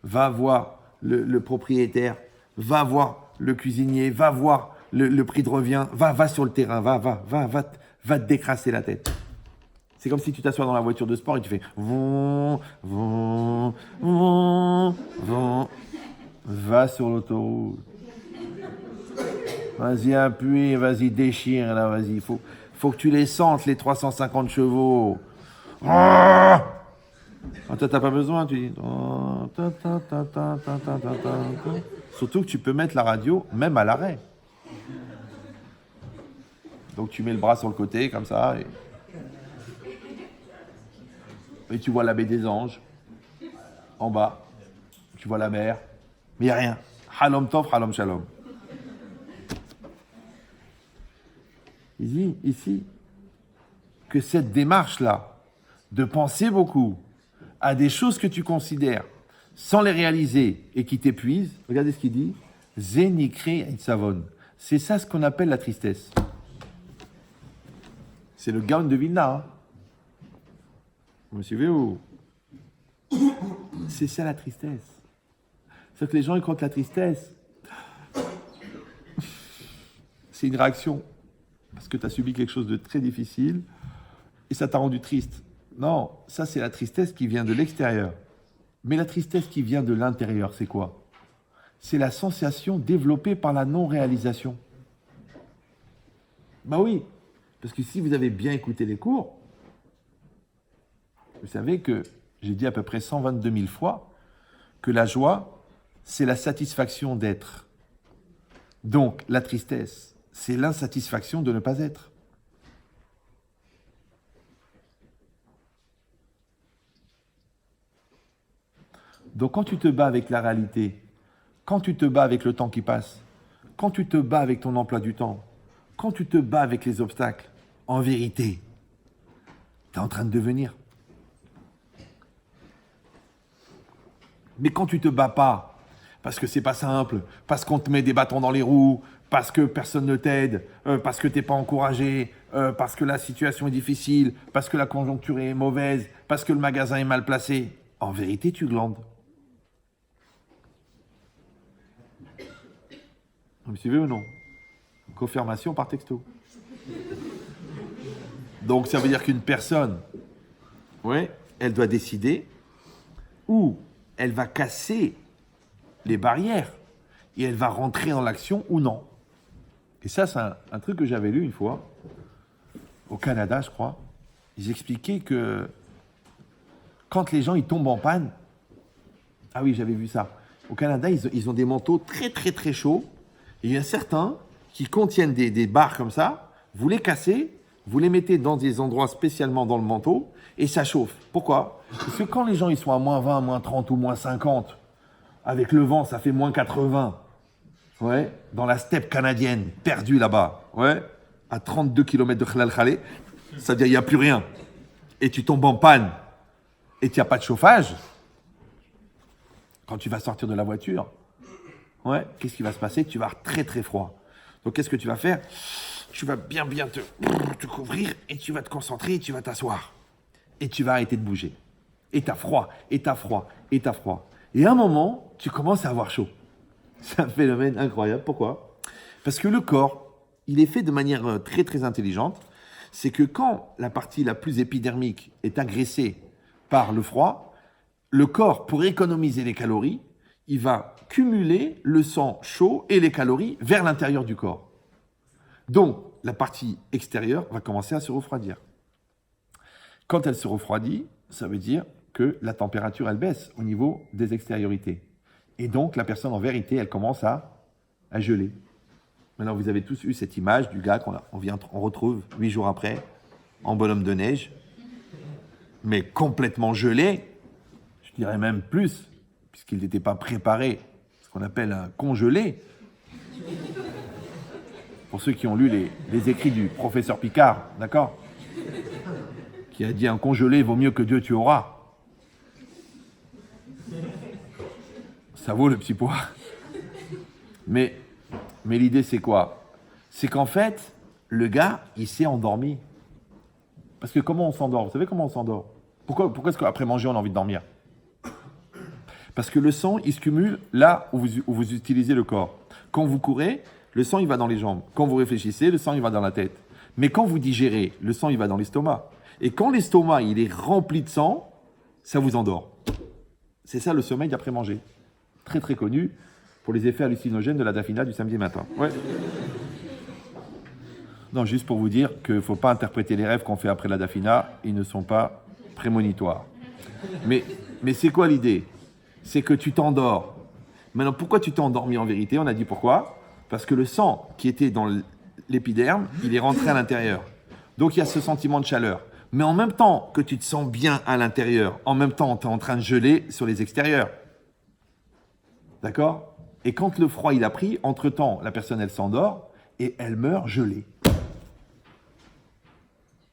Va voir le propriétaire. Va voir le cuisinier. Va voir le prix de revient. Va sur le terrain. Va te décrasser la tête. C'est comme si tu t'assois dans la voiture de sport et tu fais va sur l'autoroute. Vas-y, appuie, vas-y, déchire, là, vas-y. Faut que tu les sentes, les 350 chevaux. Ah, toi, t'as pas besoin, tu dis. Surtout que tu peux mettre la radio même à l'arrêt. Donc tu mets le bras sur le côté, comme ça, et tu vois la baie des Anges, en bas. Tu vois la mer, mais il n'y a rien. Halom tov, halom shalom. Il dit ici que cette démarche-là, de penser beaucoup à des choses que tu considères sans les réaliser et qui t'épuisent, regardez ce qu'il dit, Zénikre et Savon. C'est ça ce qu'on appelle la tristesse. C'est le Gaon de Vilna. Hein. Vous me suivez ou? C'est ça la tristesse. C'est que les gens ils croient que la tristesse, c'est une réaction. Parce que tu as subi quelque chose de très difficile et ça t'a rendu triste. Non, ça c'est la tristesse qui vient de l'extérieur. Mais la tristesse qui vient de l'intérieur, c'est quoi? C'est la sensation développée par la non-réalisation. Bah oui, parce que si vous avez bien écouté les cours, vous savez que j'ai dit à peu près 122 000 fois que la joie, c'est la satisfaction d'être. Donc, la tristesse, c'est l'insatisfaction de ne pas être. Donc, quand tu te bats avec la réalité, quand tu te bats avec le temps qui passe, quand tu te bats avec ton emploi du temps, quand tu te bats avec les obstacles, en vérité, tu es en train de devenir. Mais quand tu te bats pas, parce que c'est pas simple, parce qu'on te met des bâtons dans les roues, parce que personne ne t'aide, parce que t'es pas encouragé, parce que la situation est difficile, parce que la conjoncture est mauvaise, parce que le magasin est mal placé, en vérité, tu glandes. Vous me suivez ou non? Confirmation par texto. Donc ça veut dire qu'une personne, ouais, elle doit décider où elle va casser les barrières et elle va rentrer dans l'action ou non. Et ça, c'est un truc que j'avais lu une fois, au Canada, je crois. Ils expliquaient que quand les gens ils tombent en panne, ah oui, j'avais vu ça. Au Canada, ils ont des manteaux très, très, très chauds. Et il y en a certains qui contiennent des barres comme ça. Vous les cassez, vous les mettez dans des endroits spécialement dans le manteau et ça chauffe. Pourquoi? Parce que quand les gens ils sont à moins 20, moins 30 ou moins 50, avec le vent, ça fait moins 80. Ouais, dans la steppe canadienne, perdue là-bas, ouais, à 32 km de Khlal Khalé, ça veut dire qu'il n'y a plus rien. Et tu tombes en panne et tu n'as pas de chauffage. Quand tu vas sortir de la voiture, ouais, qu'est-ce qui va se passer? Tu vas avoir très très froid. Donc qu'est-ce que tu vas faire? Tu vas bien te couvrir et tu vas te concentrer et tu vas t'asseoir. Et tu vas arrêter de bouger. Et t'as froid, et t'as froid, et t'as froid. Et à un moment, tu commences à avoir chaud. C'est un phénomène incroyable. Pourquoi? Parce que le corps, il est fait de manière très très intelligente. C'est que quand la partie la plus épidermique est agressée par le froid, le corps, pour économiser les calories, il va cumuler le sang chaud et les calories vers l'intérieur du corps. Donc, la partie extérieure va commencer à se refroidir. Quand elle se refroidit, ça veut dire que la température, elle baisse au niveau des extériorités. Et donc, la personne, en vérité, elle commence à geler. Maintenant, vous avez tous eu cette image du gars on retrouve 8 jours après, en bonhomme de neige, mais complètement gelé, je dirais même plus, puisqu'il n'était pas préparé, ce qu'on appelle un congelé. Pour ceux qui ont lu les écrits du professeur Picard, d'accord? Qui a dit un congelé vaut mieux que Dieu tu auras. Ça vaut le petit pois. Mais l'idée, c'est quoi? C'est qu'en fait, le gars, il s'est endormi. Parce que comment on s'endort? Vous savez comment on s'endort? Pourquoi est-ce qu'après manger, on a envie de dormir? Parce que le sang, il se cumule là où vous utilisez le corps. Quand vous courez, le sang, il va dans les jambes. Quand vous réfléchissez, le sang, il va dans la tête. Mais quand vous digérez, le sang, il va dans l'estomac. Et quand l'estomac, il est rempli de sang, ça vous endort. C'est ça le sommeil d'après manger. Très très connu pour les effets hallucinogènes de la dafina du samedi matin. Ouais. Non, juste pour vous dire qu'il ne faut pas interpréter les rêves qu'on fait après la dafina, ils ne sont pas prémonitoires. Mais c'est quoi l'idée? C'est que tu t'endors. Maintenant, pourquoi tu t'es endormi en vérité? On a dit pourquoi? Parce que le sang qui était dans l'épiderme, il est rentré à l'intérieur. Donc il y a ce sentiment de chaleur. Mais en même temps que tu te sens bien à l'intérieur, en même temps, tu es en train de geler sur les extérieurs. D'accord? Et quand le froid il a pris, entre-temps, la personne elle s'endort et elle meurt gelée.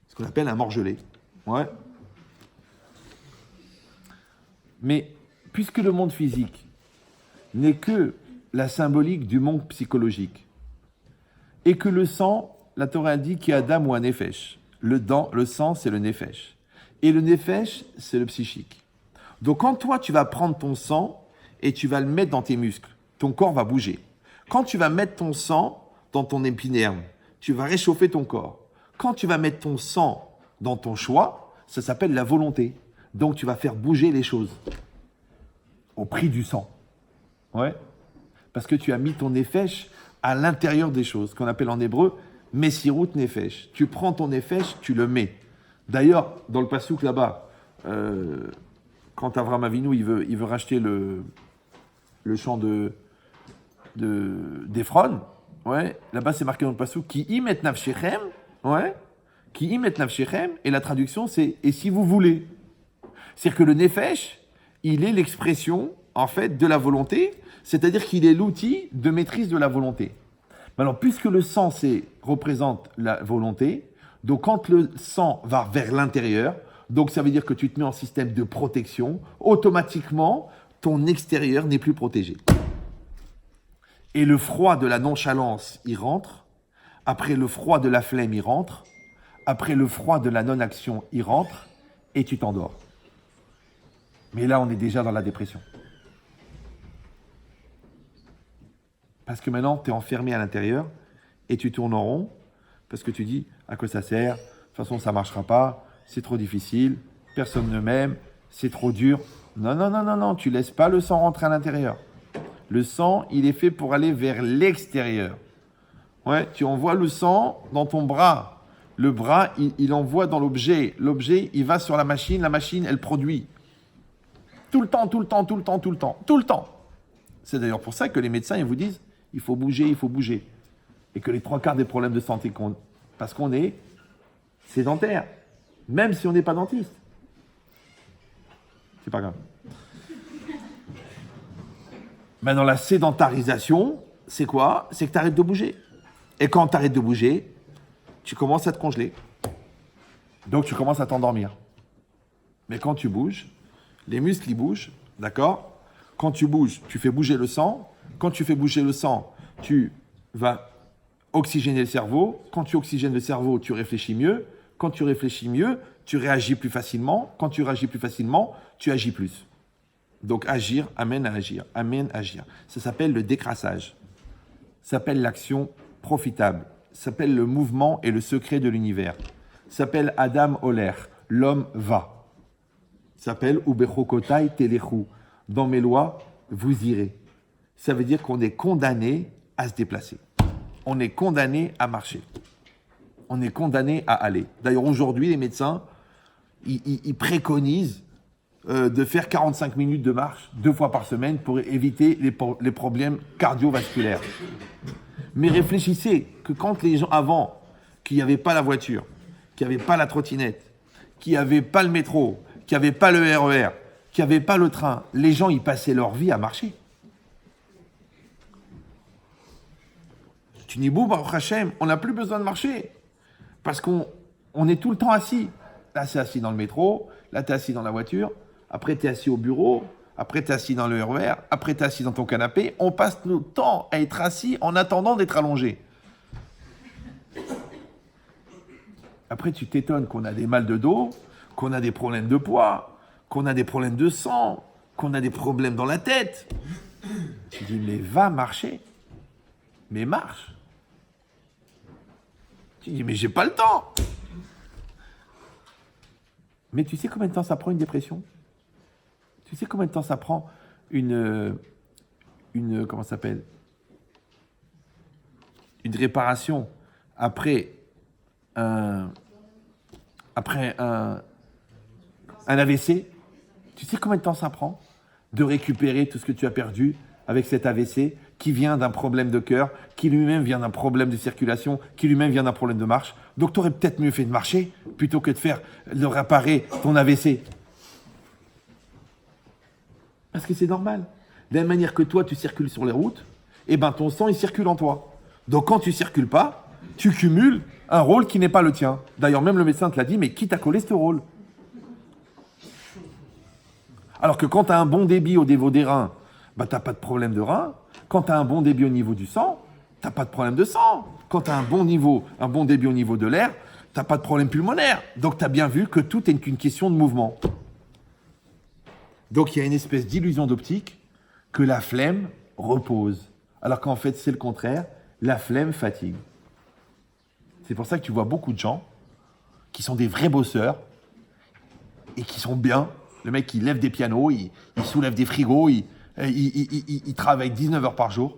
Ce qu'on appelle un mort gelé. Ouais. Mais puisque le monde physique n'est que la symbolique du monde psychologique, et que le sang, la Torah dit qu'il y a Adam ou un nefesh. Le sang, c'est le nefesh. Et le nefesh, c'est le psychique. Donc quand toi, tu vas prendre ton sang et tu vas le mettre dans tes muscles, ton corps va bouger. Quand tu vas mettre ton sang dans ton épiderme, tu vas réchauffer ton corps. Quand tu vas mettre ton sang dans ton choix, ça s'appelle la volonté. Donc tu vas faire bouger les choses au prix du sang. Ouais. Parce que tu as mis ton nefesh à l'intérieur des choses, qu'on appelle en hébreu Messirut Nefesh. Tu prends ton nefesh, tu le mets. D'ailleurs, dans le passouk là-bas, quand Avram Avinu il veut racheter le champ d'Ephron, ouais, là-bas c'est marqué dans le passouk qui imet nafshechem, ouais, qui imet nafshechem, et la traduction c'est et si vous voulez. C'est-à-dire que le nefesh, il est l'expression en fait de la volonté, c'est-à-dire qu'il est l'outil de maîtrise de la volonté. Alors, puisque le sang représente la volonté, donc quand le sang va vers l'intérieur, donc ça veut dire que tu te mets en système de protection, automatiquement, ton extérieur n'est plus protégé. Et le froid de la nonchalance, il rentre. Après le froid de la flemme, il rentre. Après le froid de la non-action, il rentre. Et tu t'endors. Mais là, on est déjà dans la dépression. Parce que maintenant, tu es enfermé à l'intérieur et tu tournes en rond parce que tu dis à quoi ça sert, de toute façon ça ne marchera pas, c'est trop difficile, personne ne m'aime, c'est trop dur. Non, tu ne laisses pas le sang rentrer à l'intérieur. Le sang, il est fait pour aller vers l'extérieur. Ouais, tu envoies le sang dans ton bras. Le bras, il envoie dans l'objet. L'objet, il va sur la machine, elle produit. Tout le temps. C'est d'ailleurs pour ça que les médecins, ils vous disent il faut bouger. Et que les 3/4 des problèmes de santé parce qu'on est sédentaire, même si on n'est pas dentiste. C'est pas grave. Maintenant, la sédentarisation, c'est quoi? C'est que tu arrêtes de bouger. Et quand tu arrêtes de bouger, tu commences à te congeler. Donc, tu commences à t'endormir. Mais quand tu bouges, les muscles, ils bougent, d'accord? Quand tu bouges, tu fais bouger le sang. Quand tu fais bouger le sang, tu vas oxygéner le cerveau. Quand tu oxygènes le cerveau, tu réfléchis mieux. Quand tu réfléchis mieux, tu réagis plus facilement. Quand tu réagis plus facilement, tu agis plus. Donc, agir amène à agir. Amène à agir. Ça s'appelle le décrassage. Ça s'appelle l'action profitable. Ça s'appelle le mouvement et le secret de l'univers. Ça s'appelle Adam Oler. L'homme va. Ça s'appelle Ubechokotai Telechu. Dans mes lois, vous irez. Ça veut dire qu'on est condamné à se déplacer. On est condamné à marcher. On est condamné à aller. D'ailleurs, aujourd'hui, les médecins, ils préconisent de faire 45 minutes de marche 2 fois par semaine pour éviter les problèmes cardiovasculaires. Mais réfléchissez que quand les gens avant, qu'il n'y avait pas la voiture, qu'il n'y avait pas la trottinette, qu'il n'y avait pas le métro, qu'il n'y avait pas le RER, qu'il n'y avait pas le train, les gens, ils passaient leur vie à marcher. Tu dis, bon, Baruch Hashem, on n'a plus besoin de marcher parce qu'on est tout le temps assis. Là, c'est assis dans le métro, là, tu es assis dans la voiture, après, tu es assis au bureau, après, tu es assis dans le RER, après, tu es assis dans ton canapé. On passe le temps à être assis en attendant d'être allongé. Après, tu t'étonnes qu'on a des mal de dos, qu'on a des problèmes de poids, qu'on a des problèmes de sang, qu'on a des problèmes dans la tête. Tu dis, mais va marcher. Mais marche. Tu dis, mais j'ai pas le temps. Mais tu sais combien de temps ça prend une dépression? Tu sais combien de temps ça prend une comment ça s'appelle? Une réparation après un AVC? Tu sais combien de temps ça prend de récupérer tout ce que tu as perdu avec cet AVC qui vient d'un problème de cœur, qui lui-même vient d'un problème de circulation, qui lui-même vient d'un problème de marche? Donc tu aurais peut-être mieux fait de marcher plutôt que de réparer ton AVC. Parce que c'est normal. De la même manière que toi, tu circules sur les routes, et ben ton sang, il circule en toi. Donc quand tu ne circules pas, tu cumules un rôle qui n'est pas le tien. D'ailleurs, même le médecin te l'a dit, mais qui t'a collé ce rôle? Alors que quand tu as un bon débit au niveau des reins, ben, tu n'as pas de problème de reins. Quand tu as un bon débit au niveau du sang, tu n'as pas de problème de sang. Quand tu as un bon débit au niveau de l'air, tu n'as pas de problème pulmonaire. Donc tu as bien vu que tout est qu'une question de mouvement. Donc il y a une espèce d'illusion d'optique que la flemme repose. Alors qu'en fait, c'est le contraire. La flemme fatigue. C'est pour ça que tu vois beaucoup de gens qui sont des vrais bosseurs et qui sont bien. Le mec, il lève des pianos, il soulève des frigos, il travaille 19 heures par jour.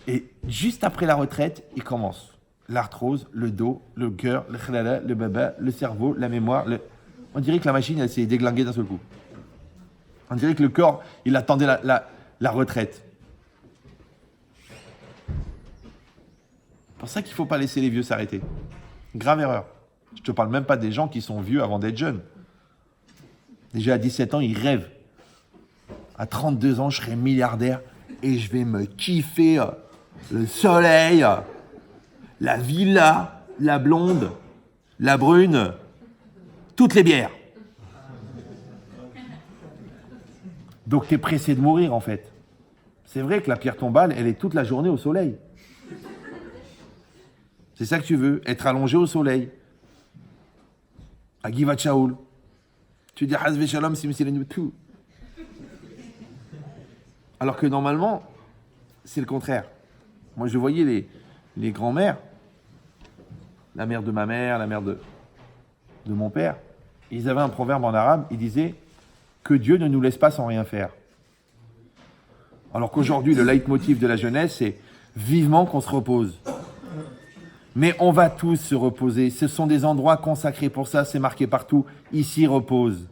Et juste après la retraite, il commence. L'arthrose, le dos, le cœur, le khlala, le baba, le cerveau, la mémoire. On dirait que la machine, elle s'est déglinguée d'un seul coup. On dirait que le corps, il attendait la retraite. C'est pour ça qu'il ne faut pas laisser les vieux s'arrêter. Grave erreur. Je ne te parle même pas des gens qui sont vieux avant d'être jeunes. Déjà à 17 ans, ils rêvent. À 32 ans, je serai milliardaire et je vais me kiffer le soleil, la villa, la blonde, la brune, toutes les bières. Donc tu es pressé de mourir en fait. C'est vrai que la pierre tombale, elle est toute la journée au soleil. C'est ça que tu veux, être allongé au soleil. À Givat Shaul. Tu dis Hazve Shalom Simsilenu tout. Alors que normalement, c'est le contraire. Moi je voyais les grands-mères, la mère de ma mère, la mère de mon père, ils avaient un proverbe en arabe, ils disaient que Dieu ne nous laisse pas sans rien faire. Alors qu'aujourd'hui, le leitmotiv de la jeunesse, c'est vivement qu'on se repose. Mais on va tous se reposer. Ce sont des endroits consacrés pour ça, c'est marqué partout. Ici, repose.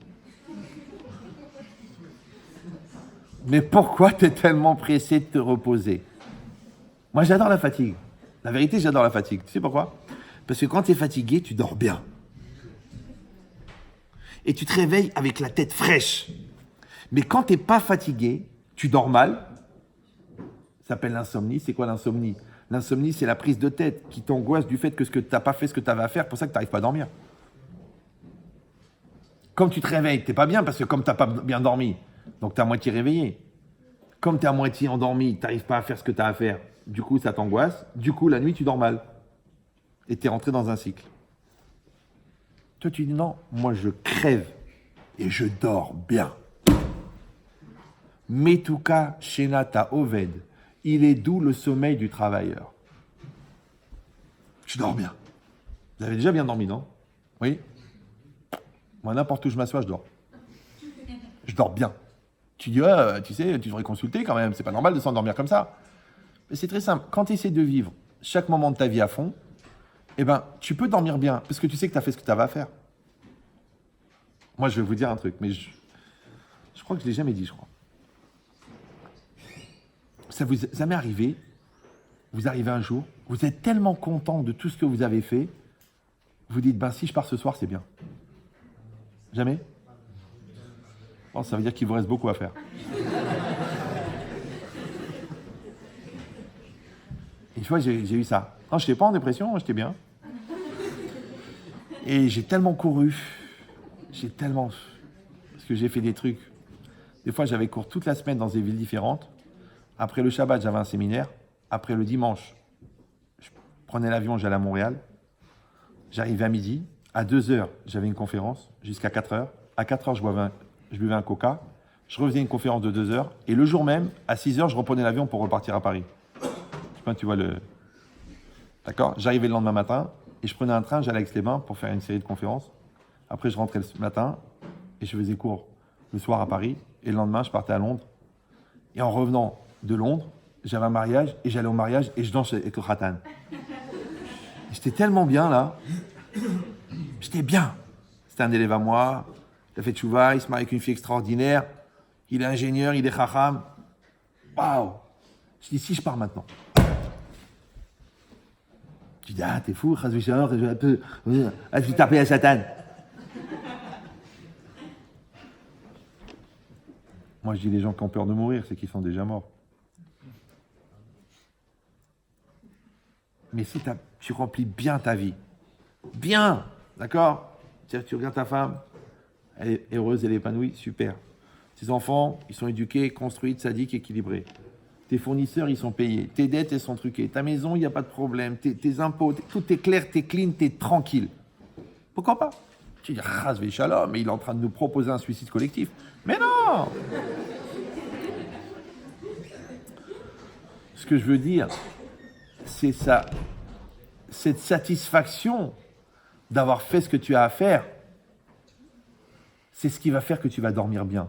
Mais pourquoi tu es tellement pressé de te reposer? Moi, j'adore la fatigue. La vérité, j'adore la fatigue. Tu sais pourquoi? Parce que quand tu es fatigué, tu dors bien. et tu te réveilles avec la tête fraîche. Mais quand tu n'es pas fatigué, tu dors mal. Ça s'appelle l'insomnie. C'est quoi l'insomnie? L'insomnie, c'est la prise de tête qui t'angoisse du fait que tu n'as pas fait ce que tu avais à faire, pour ça que tu n'arrives pas à dormir. Comme tu te réveilles, tu n'es pas bien parce que comme tu n'as pas bien dormi, donc tu es à moitié réveillé. Comme tu es à moitié endormi, tu n'arrives pas à faire ce que tu as à faire. Du coup, ça t'angoisse. Du coup, la nuit, tu dors mal. Et tu es rentré dans un cycle. Toi, tu dis non, moi je crève et je dors bien. Metuka Shenata Oved. Il est doux le sommeil du travailleur. Je dors bien. Vous avez déjà bien dormi, non? Oui? Moi, n'importe où je m'assois, je dors. Je dors bien. Tu dis, tu sais, tu devrais consulter quand même. C'est pas normal de s'endormir comme ça. Mais c'est très simple. Quand tu essaies de vivre chaque moment de ta vie à fond, eh ben, tu peux dormir bien parce que tu sais que tu as fait ce que tu avais à faire. Moi, je vais vous dire un truc, mais je crois que je ne l'ai jamais dit, je crois. Ça m'est arrivé, vous arrivez un jour, vous êtes tellement content de tout ce que vous avez fait, vous dites, ben si je pars ce soir, c'est bien. Jamais? Bon, ça veut dire qu'il vous reste beaucoup à faire. Une fois, j'ai eu ça. Non, je n'étais pas en dépression, j'étais bien. Et j'ai tellement couru, parce que j'ai fait des trucs. Des fois, j'avais cours toute la semaine dans des villes différentes. Après le Shabbat, j'avais un séminaire. Après le dimanche, je prenais l'avion, j'allais à Montréal. J'arrivais à midi. À 2h, j'avais une conférence jusqu'à 4h. À 4h, je buvais un coca. Je refaisais une conférence de 2h. Et le jour même, à 6h, je reprenais l'avion pour repartir à Paris. Je sais pas, tu vois le... D'accord? J'arrivais le lendemain matin et je prenais un train, j'allais à Aix-les-Bains pour faire une série de conférences. Après, je rentrais le matin et je faisais cours le soir à Paris. Et le lendemain, je partais à Londres. Et en revenant de Londres, j'avais un mariage et j'allais au mariage et je dansais avec le khatan. J'étais tellement bien là. J'étais bien. C'était un élève à moi. Il a fait tchouva, il se marie avec une fille extraordinaire. Il est ingénieur, il est chacham. Waouh! Je dis, si je pars maintenant. Tu dis, ah, t'es fou, je vais taper à Satan. Moi, je dis, les gens qui ont peur de mourir, c'est qu'ils sont déjà morts. Mais si tu remplis bien ta vie, bien, d'accord? C'est-à-dire que tu regardes ta femme, elle est heureuse, elle est épanouie, super. Tes enfants, ils sont éduqués, construits, sadiques, équilibrés. Tes fournisseurs, ils sont payés. Tes dettes, elles sont truquées. Ta maison, il n'y a pas de problème. Tes impôts, tout est clair, t'es clean, t'es tranquille. Pourquoi pas? Tu dis, Razvé Shalom, mais il est en train de nous proposer un suicide collectif. Mais non! Ce que je veux dire, c'est ça, cette satisfaction d'avoir fait ce que tu as à faire, c'est ce qui va faire que tu vas dormir bien.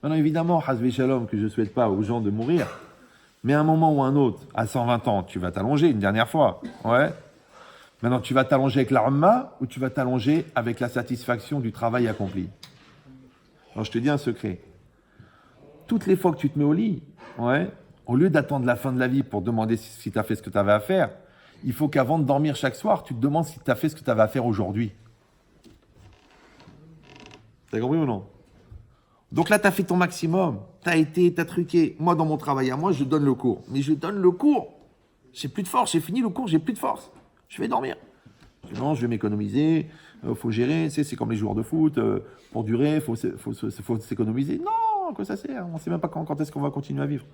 Maintenant, évidemment, Hazvé Shalom, que je ne souhaite pas aux gens de mourir, mais à un moment ou un autre, à 120 ans, tu vas t'allonger une dernière fois. Ouais. Maintenant, tu vas t'allonger avec l'arma ou tu vas t'allonger avec la satisfaction du travail accompli. Alors, je te dis un secret. Toutes les fois que tu te mets au lit, ouais, au lieu d'attendre la fin de la vie pour demander si tu as fait ce que tu avais à faire, il faut qu'avant de dormir chaque soir, tu te demandes si tu as fait ce que tu avais à faire aujourd'hui. T'as compris ou non? Donc là, tu as fait ton maximum. Tu as truqué. Moi, dans mon travail à moi, je donne le cours. Mais je donne le cours. J'ai plus de force. J'ai fini le cours, j'ai plus de force. Je vais dormir. Je dis non, je vais m'économiser. Faut gérer. Tu sais, c'est comme les joueurs de foot. Pour durer, faut s'économiser. Non, que ça sert. On ne sait même pas quand est-ce qu'on va continuer à vivre.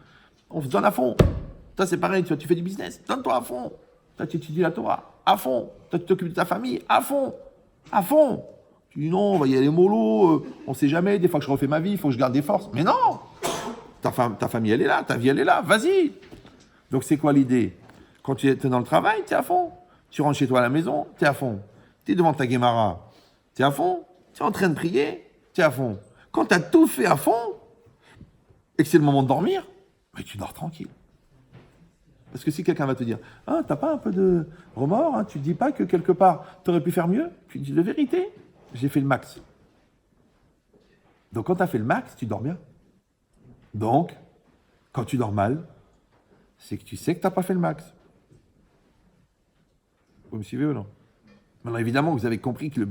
On se donne à fond. Toi, c'est pareil. Tu fais du business. Donne-toi à fond. Toi, tu étudies la Torah. À fond. Toi, tu t'occupes de ta famille. À fond. À fond. Tu dis non, on va y aller mollo, on sait jamais, des fois que je refais ma vie, il faut que je garde des forces. Mais non! Ta famille, elle est là, ta vie, elle est là, vas-y! Donc, c'est quoi l'idée? Quand tu es dans le travail, tu es à fond. Tu rentres chez toi à la maison, tu es à fond. Tu es devant ta Guémara, tu es à fond. Tu es en train de prier, tu es à fond. Quand tu as tout fait à fond, et que c'est le moment de dormir, mais tu dors tranquille. Parce que si quelqu'un va te dire « Ah, t'as pas un peu de remords hein, tu te dis pas que quelque part, tu aurais pu faire mieux ?» Tu dis « De vérité, j'ai fait le max. » Donc, quand tu as fait le max, tu dors bien. Donc, quand tu dors mal, c'est que tu sais que tu n'as pas fait le max. Vous me suivez ou non? Maintenant, évidemment, vous avez compris que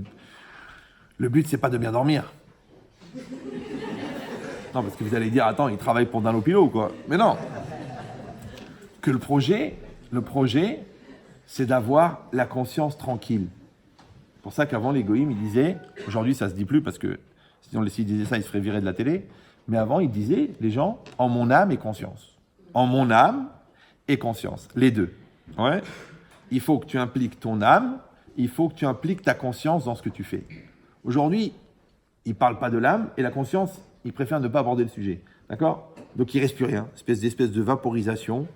le but, c'est pas de bien dormir. Non, parce que vous allez dire, attends, il travaille pour Dunlopillo ou quoi? Mais non. Que le projet, c'est d'avoir la conscience tranquille. C'est pour ça qu'avant, les goïms, ils disaient, aujourd'hui, ça se dit plus parce que sinon, s'ils disaient ça, ils se feraient virer de la télé. Mais avant, ils disaient, les gens, en mon âme et conscience. En mon âme et conscience. Les deux. Ouais. Il faut que tu impliques ton âme, il faut que tu impliques ta conscience dans ce que tu fais. Aujourd'hui, ils ne parlent pas de l'âme et la conscience, ils préfèrent ne pas aborder le sujet. D'accord? Donc, il ne reste plus rien. Espèce de vaporisation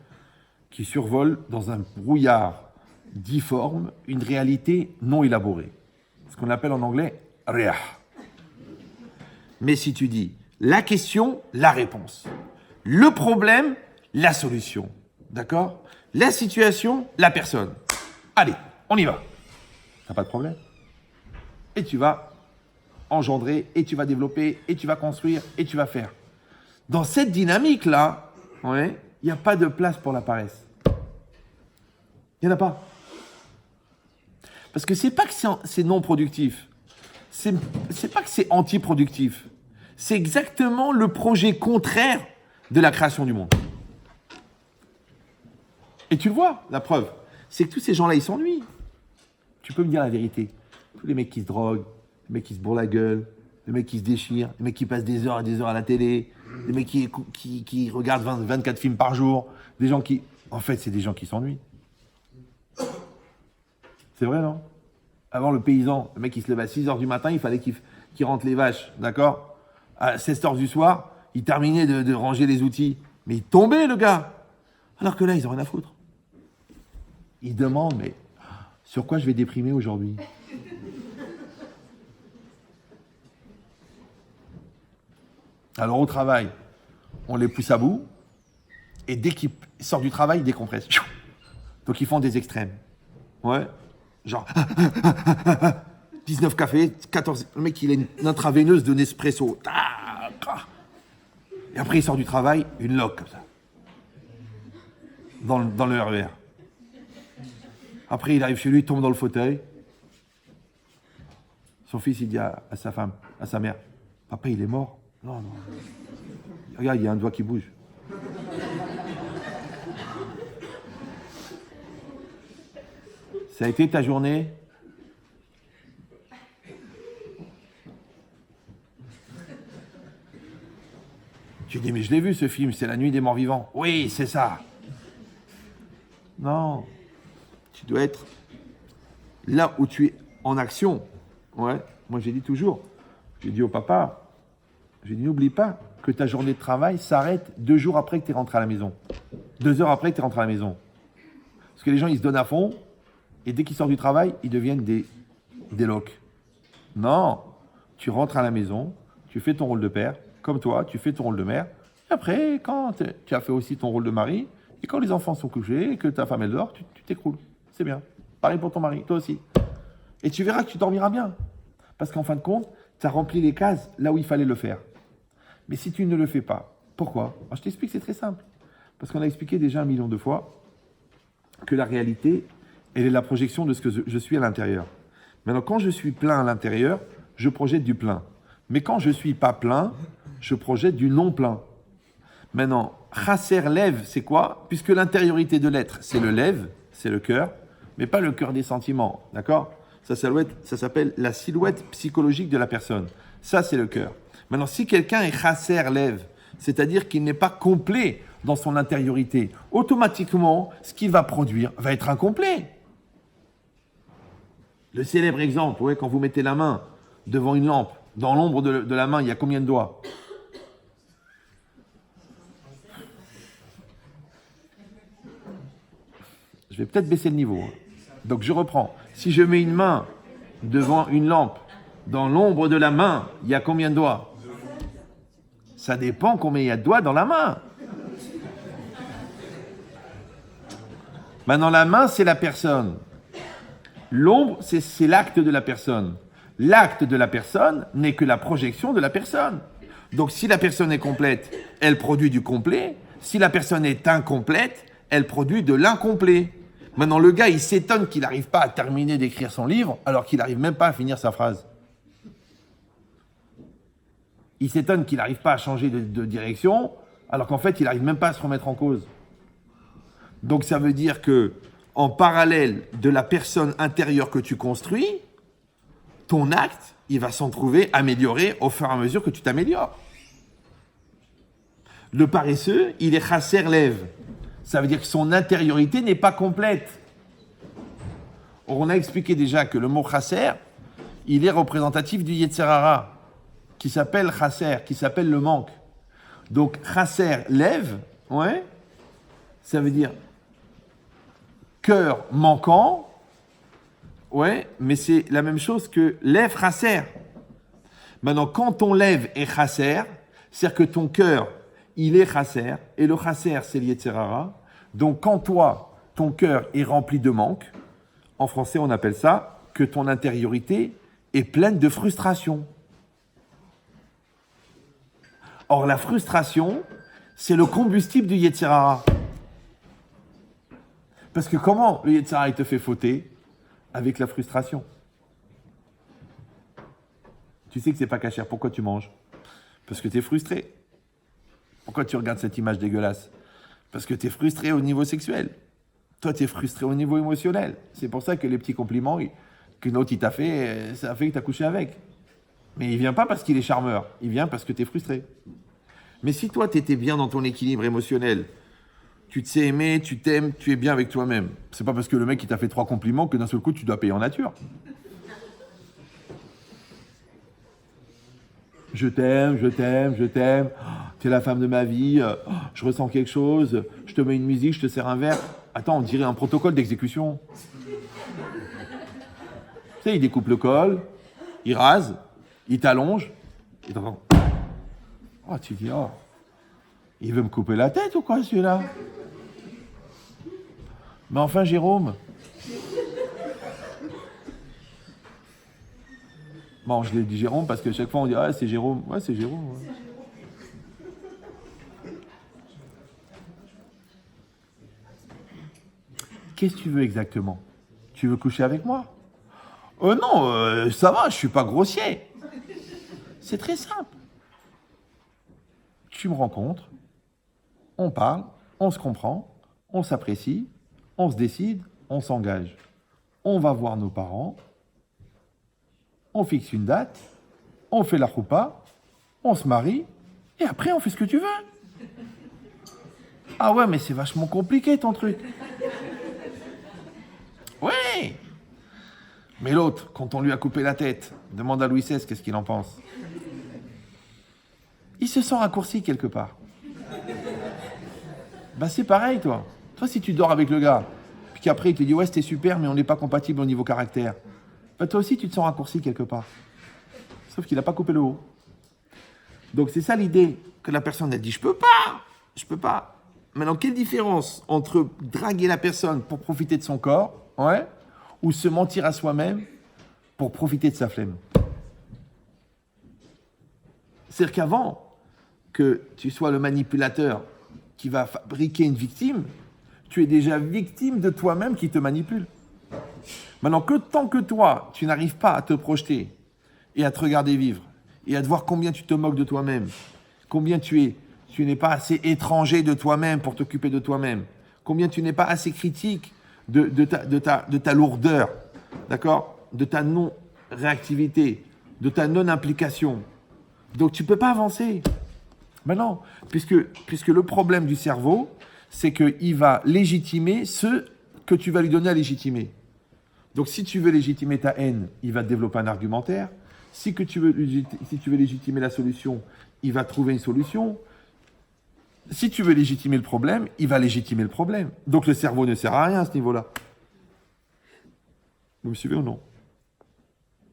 qui survole dans un brouillard difforme une réalité non élaborée. Ce qu'on appelle en anglais « riyah ». Mais si tu dis la question, la réponse. Le problème, la solution. D'accord? La situation, la personne. Allez, on y va. T'as pas de problème. Et tu vas engendrer, et tu vas développer, et tu vas construire, et tu vas faire. Dans cette dynamique-là, il n'y a pas de place pour la paresse. Il n'y en a pas. Parce que c'est pas que c'est non productif. C'est pas que c'est anti-productif. C'est exactement le projet contraire de la création du monde. Et tu le vois, la preuve. C'est que tous ces gens-là, ils s'ennuient. Tu peux me dire la vérité. Tous les mecs qui se droguent, les mecs qui se bourrent la gueule, les mecs qui se déchirent, les mecs qui passent des heures et des heures à la télé, les mecs qui regardent 24 films par jour, des gens qui... En fait, c'est des gens qui s'ennuient. C'est vrai, non? Avant, le paysan, le mec qui se lève à 6h du matin, il fallait qu'il rentre les vaches, d'accord? À 16h du soir, il terminait de ranger les outils. Mais il tombait, le gars. Alors que là, ils n'ont rien à foutre. Ils demandent, mais sur quoi je vais déprimer aujourd'hui? Alors au travail, on les pousse à bout, et dès qu'ils sortent du travail, ils décompressent. Donc ils font des extrêmes. Ouais. Genre 19 cafés, 14. Le mec, il a une intraveineuse de Nespresso. Et après, il sort du travail, une loque comme ça. Dans le RER. Après, il arrive chez lui, il tombe dans le fauteuil. Son fils, il dit à sa femme, à sa mère, papa, il est mort. Non. Regarde, il y a un doigt qui bouge. Ça a été ta journée? Tu dis, mais je l'ai vu ce film, c'est La Nuit des Morts Vivants. Oui, c'est ça. Non. Tu dois être là où tu es en action. Ouais. Moi, j'ai dit toujours, j'ai dit au papa, j'ai dit, n'oublie pas que ta journée de travail s'arrête 2 jours après que tu es rentré à la maison. 2 heures après que tu es rentré à la maison. Parce que les gens, ils se donnent à fond, et dès qu'ils sortent du travail, ils deviennent des loques. Non. Tu rentres à la maison, tu fais ton rôle de père, comme toi, tu fais ton rôle de mère. Et après, quand tu as fait aussi ton rôle de mari, et quand les enfants sont couchés, et que ta femme elle dort, tu t'écroules. C'est bien. Pareil pour ton mari, toi aussi. Et tu verras que tu dormiras bien. Parce qu'en fin de compte, tu as rempli les cases là où il fallait le faire. Mais si tu ne le fais pas, pourquoi? Alors, je t'explique, c'est très simple. Parce qu'on a expliqué déjà 1 million de fois que la réalité, elle est la projection de ce que je suis à l'intérieur. Maintenant, quand je suis plein à l'intérieur, je projette du plein. Mais quand je ne suis pas plein, je projette du non plein. Maintenant, chasser lève, c'est quoi? Puisque l'intériorité de l'être, c'est le lève, c'est le cœur, mais pas le cœur des sentiments, d'accord? Ça s'appelle la silhouette psychologique de la personne. Ça, c'est le cœur. Maintenant, si quelqu'un est chasser lève, c'est-à-dire qu'il n'est pas complet dans son intériorité, automatiquement, ce qu'il va produire va être incomplet. Le célèbre exemple, quand vous mettez la main devant une lampe, dans l'ombre de la main, il y a combien de doigts? Je vais peut-être baisser le niveau. Donc je reprends. Si je mets une main devant une lampe, dans l'ombre de la main, il y a combien de doigts? Ça dépend combien il y a de doigts dans la main. Maintenant, la main, c'est la personne. L'ombre, c'est l'acte de la personne. L'acte de la personne n'est que la projection de la personne. Donc, si la personne est complète, elle produit du complet. Si la personne est incomplète, elle produit de l'incomplet. Maintenant, le gars, il s'étonne qu'il n'arrive pas à terminer d'écrire son livre, alors qu'il n'arrive même pas à finir sa phrase. il s'étonne qu'il n'arrive pas à changer de direction, alors qu'en fait, il n'arrive même pas à se remettre en cause. Donc ça veut dire que, en parallèle de la personne intérieure que tu construis, ton acte, il va s'en trouver amélioré au fur et à mesure que tu t'améliores. Le paresseux, il est chasser lève. Ça veut dire que son intériorité n'est pas complète. Or, on a expliqué déjà que le mot chasser, il est représentatif du Yetzer Hara, qui s'appelle chasser, qui s'appelle le manque. Donc, chasser lève, ouais, ça veut dire cœur manquant, ouais, mais c'est la même chose que lève chasser. Maintenant, quand ton lève est chasser, c'est-à-dire que ton cœur, il est chasser, et le chasser, c'est le Yetzer Hara. Donc, quand toi, ton cœur est rempli de manque, en français, on appelle ça que ton intériorité est pleine de frustration. Or, la frustration, c'est le combustible du Yetzer Hara. Parce que comment le Yetzer Hara il te fait fauter? Avec la frustration. Tu sais que c'est pas cachère. Pourquoi tu manges? Parce que tu es frustré. Pourquoi tu regardes cette image dégueulasse? Parce que tu es frustré au niveau sexuel. Toi, tu es frustré au niveau émotionnel. C'est pour ça que les petits compliments qu'une autre il t'a fait, ça a fait que tu as couché avec. Mais il vient pas parce qu'il est charmeur. Il vient parce que tu es frustré. Mais si toi, tu étais bien dans ton équilibre émotionnel, tu te sais aimer, tu t'aimes, tu es bien avec toi-même. C'est pas parce que le mec il t'a fait 3 compliments que d'un seul coup, tu dois payer en nature. Je t'aime, je t'aime, je t'aime. Tu es la femme de ma vie. Je ressens quelque chose. Je te mets une musique, je te sers un verre. Attends, on dirait un protocole d'exécution. Tu sais, il découpe le col, il rase, il t'allonge. Et t'entends. Oh, tu dis, oh, il veut me couper la tête ou quoi, celui-là? Mais enfin, Jérôme. Bon, je l'ai dit Jérôme parce que chaque fois on dit ah c'est Jérôme. Ouais, c'est Jérôme. Ouais. Qu'est-ce que tu veux exactement? Tu veux coucher avec moi? Non, ça va, je suis pas grossier. C'est très simple. Tu me rencontres, on parle, on se comprend, on s'apprécie, on se décide, on s'engage. On va voir nos parents. On fixe une date, on fait la choupa, on se marie, et après on fait ce que tu veux. Ah ouais, mais c'est vachement compliqué ton truc. Oui. Mais l'autre, quand on lui a coupé la tête, demande à Louis XVI qu'est-ce qu'il en pense. Il se sent raccourci quelque part. Bah c'est pareil toi. Toi si tu dors avec le gars, puis qu'après il te dit ouais c'était super mais on n'est pas compatible au niveau caractère. Bah toi aussi, tu te sens raccourci quelque part. Sauf qu'il n'a pas coupé le haut. Donc, c'est ça l'idée que la personne a dit. Je peux pas. Maintenant, quelle différence entre draguer la personne pour profiter de son corps, ouais, ou se mentir à soi-même pour profiter de sa flemme? C'est-à-dire qu'avant que tu sois le manipulateur qui va fabriquer une victime, tu es déjà victime de toi-même qui te manipule. Maintenant, que tant que toi, tu n'arrives pas à te projeter et à te regarder vivre et à te voir combien tu te moques de toi-même, combien tu n'es pas assez étranger de toi-même pour t'occuper de toi-même, combien tu n'es pas assez critique de ta lourdeur, d'accord, de ta non-réactivité, de ta non-implication. Donc, tu ne peux pas avancer. Maintenant, puisque le problème du cerveau, c'est qu'il va légitimer ce que tu vas lui donner à légitimer. Donc, si tu veux légitimer ta haine, il va développer un argumentaire. Si tu veux légitimer la solution, il va trouver une solution. Si tu veux légitimer le problème, il va légitimer le problème. Donc, le cerveau ne sert à rien à ce niveau-là. Vous me suivez ou non?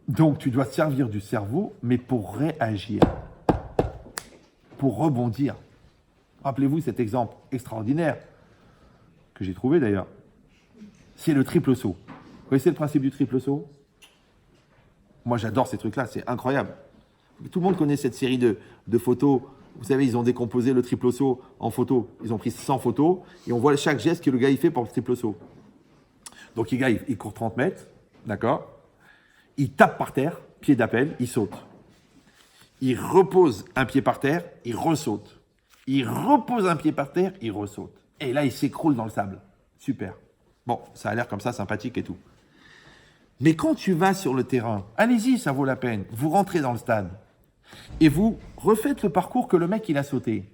Donc, tu dois servir du cerveau, mais pour réagir, pour rebondir. Rappelez-vous cet exemple extraordinaire, que j'ai trouvé d'ailleurs. C'est le triple saut. Vous connaissez le principe du triple saut? Moi, j'adore ces trucs-là, c'est incroyable. Tout le monde connaît cette série de photos. Vous savez, ils ont décomposé le triple saut en photos. Ils ont pris 100 photos et on voit chaque geste que le gars il fait pour le triple saut. Donc, le gars, il court 30 mètres, d'accord? Il tape par terre, pied d'appel, il saute. il repose un pied par terre, il ressaute. Il repose un pied par terre, il ressaute. Et là, il s'écroule dans le sable. Super. Bon, ça a l'air comme ça, sympathique et tout. Mais quand tu vas sur le terrain, allez-y, ça vaut la peine. Vous rentrez dans le stade et vous refaites le parcours que le mec, il a sauté.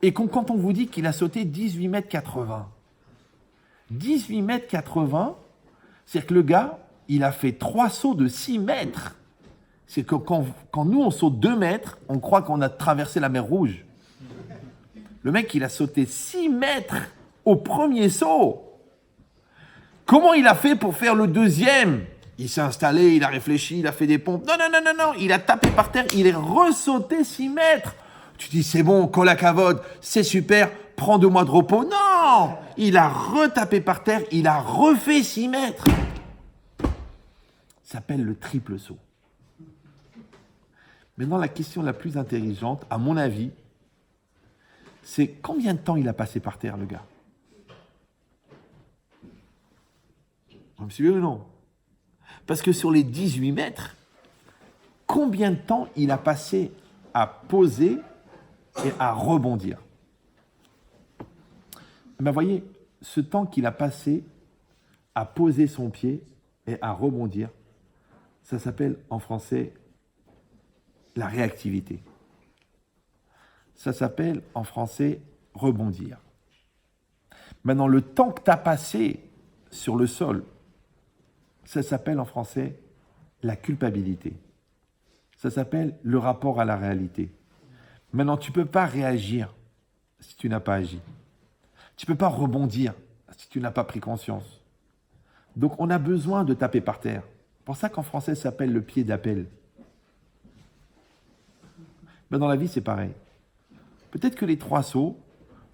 Et quand on vous dit qu'il a sauté 18 mètres 80, 18 mètres 80, c'est que le gars, il a fait 3 sauts de 6 mètres. C'est que quand nous, on saute 2 mètres, on croit qu'on a traversé la mer Rouge. Le mec, il a sauté 6 mètres au premier saut. Comment il a fait pour faire le deuxième? Il s'est installé, il a réfléchi, il a fait des pompes. Non, il a tapé par terre, il est ressauté 6 mètres. Tu dis, c'est bon, Kolakavod, c'est super, prends 2 mois de repos. Non! Il a retapé par terre, il a refait 6 mètres. Ça s'appelle le triple saut. Maintenant, la question la plus intelligente, à mon avis, c'est combien de temps il a passé par terre, le gars? Vous me suivez ou non? Parce que sur les 18 mètres, combien de temps il a passé à poser et à rebondir? Ben voyez, ce temps qu'il a passé à poser son pied et à rebondir, ça s'appelle en français la réactivité. Ça s'appelle en français rebondir. Maintenant, le temps que tu as passé sur le sol, ça s'appelle en français la culpabilité. Ça s'appelle le rapport à la réalité. Maintenant, tu ne peux pas réagir si tu n'as pas agi. Tu ne peux pas rebondir si tu n'as pas pris conscience. Donc, on a besoin de taper par terre. C'est pour ça qu'en français, ça s'appelle le pied d'appel. Mais dans la vie, c'est pareil. Peut-être que les 3 sauts,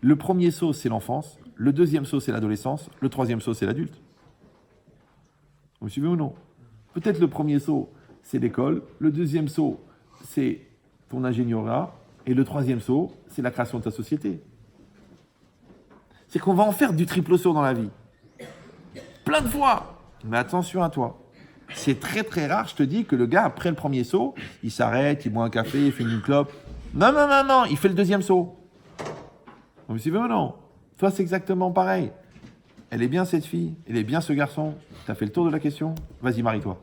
le premier saut, c'est l'enfance, le deuxième saut, c'est l'adolescence, le troisième saut, c'est l'adulte. Vous me suivez ou non? Peut-être le premier saut, c'est l'école, le deuxième saut, c'est ton ingénierat, et le troisième saut, c'est la création de ta société. C'est qu'on va en faire du triple saut dans la vie. Plein de fois. Mais attention à toi. C'est très très rare, je te dis, que le gars, après le premier saut, il s'arrête, il boit un café, il fume une clope. Non, il fait le deuxième saut. Vous me suivez ou non? Toi, c'est exactement pareil. Elle est bien cette fille, elle est bien ce garçon. Tu as fait le tour de la question? Vas-y, marie-toi.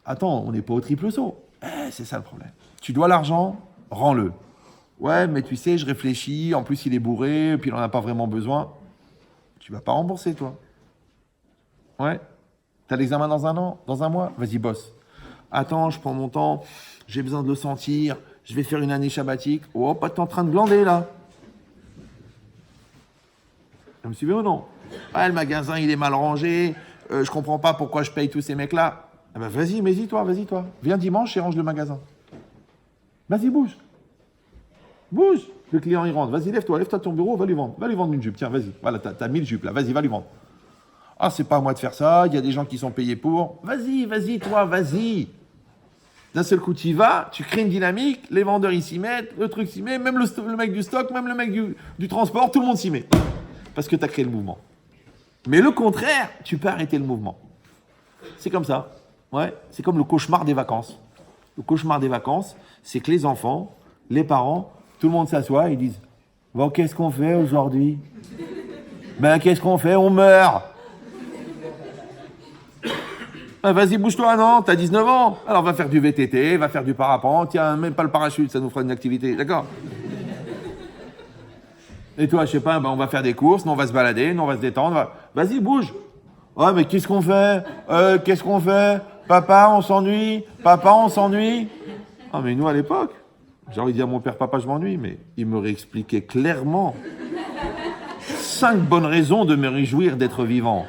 Attends, on n'est pas au triple saut. C'est ça le problème. Tu dois l'argent, rends-le. Ouais, mais tu sais, je réfléchis, en plus il est bourré, puis il n'en a pas vraiment besoin. Tu vas pas rembourser, toi. Ouais. T'as l'examen dans 1 an, dans 1 mois? Vas-y, bosse. Attends, je prends mon temps, j'ai besoin de le sentir, je vais faire une année sabbatique. Oh, pas t'es en train de glander, là. Vous me suivez ou non? Ouais, le magasin, il est mal rangé, je comprends pas pourquoi je paye tous ces mecs-là. Ah ben vas-y, mais vas-y, toi. Viens dimanche et range le magasin. Vas-y, bouge. Bouge. Le client, il rentre. Vas-y, lève-toi de ton bureau, va lui vendre une jupe. Tiens, vas-y. Voilà, t'as 1000 jupes, là. Vas-y, va lui vendre. Ah, c'est pas à moi de faire ça, il y a des gens qui sont payés pour. Vas-y, toi, vas-y. D'un seul coup, tu y vas, tu crées une dynamique, les vendeurs, ils s'y mettent, le truc s'y met, même le mec du stock, même le mec du transport, tout le monde s'y met. Parce que tu as créé le mouvement. Mais le contraire, tu peux arrêter le mouvement. C'est comme ça. Ouais, c'est comme le cauchemar des vacances. Le cauchemar des vacances, c'est que les enfants, les parents, tout le monde s'assoit et ils disent « Bon, qu'est-ce qu'on fait aujourd'hui ?»« Ben, qu'est-ce qu'on fait? On meurt !» Ah, vas-y, bouge-toi, non, t'as 19 ans. Alors, va faire du VTT, va faire du parapente. Tiens, même pas le parachute, ça nous fera une activité, d'accord? Et toi, je sais pas, ben, on va faire des courses, nous on va se balader, nous on va se détendre. Vas-y, bouge. Ouais, mais qu'est-ce qu'on fait? Qu'est-ce qu'on fait? Papa, on s'ennuie. Papa, on s'ennuie. Ah, mais nous, à l'époque, j'ai envie de dire à mon père, papa, je m'ennuie, mais il me réexpliquait clairement 5 bonnes raisons de me réjouir d'être vivant.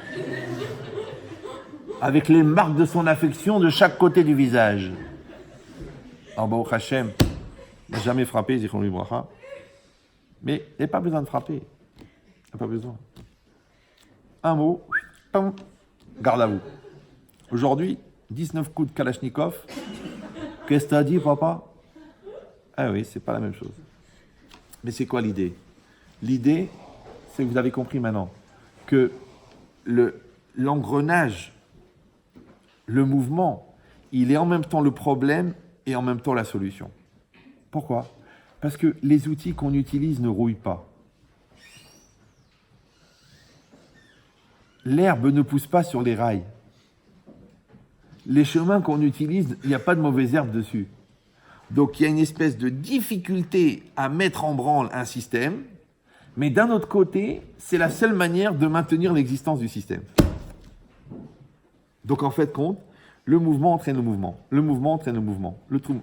Avec les marques de son affection de chaque côté du visage. Alors, Baruch Hashem, n'a jamais frappé, Zichron Libracha. Mais il n'y a pas besoin de frapper. Il n'y a pas besoin. Un mot, pam, garde à vous. Aujourd'hui, 19 coups de Kalachnikov. Qu'est-ce que t'as dit, papa? Ah oui, c'est pas la même chose. Mais c'est quoi l'idée? L'idée, c'est que vous avez compris maintenant que l'engrenage, le mouvement, il est en même temps le problème et en même temps la solution. Pourquoi? Parce que les outils qu'on utilise ne rouillent pas. L'herbe ne pousse pas sur les rails. Les chemins qu'on utilise, il n'y a pas de mauvaise herbe dessus. Donc il y a une espèce de difficulté à mettre en branle un système, mais d'un autre côté, c'est la seule manière de maintenir l'existence du système. Donc en fait, compte, le mouvement entraîne le mouvement. Le mouvement entraîne le mouvement.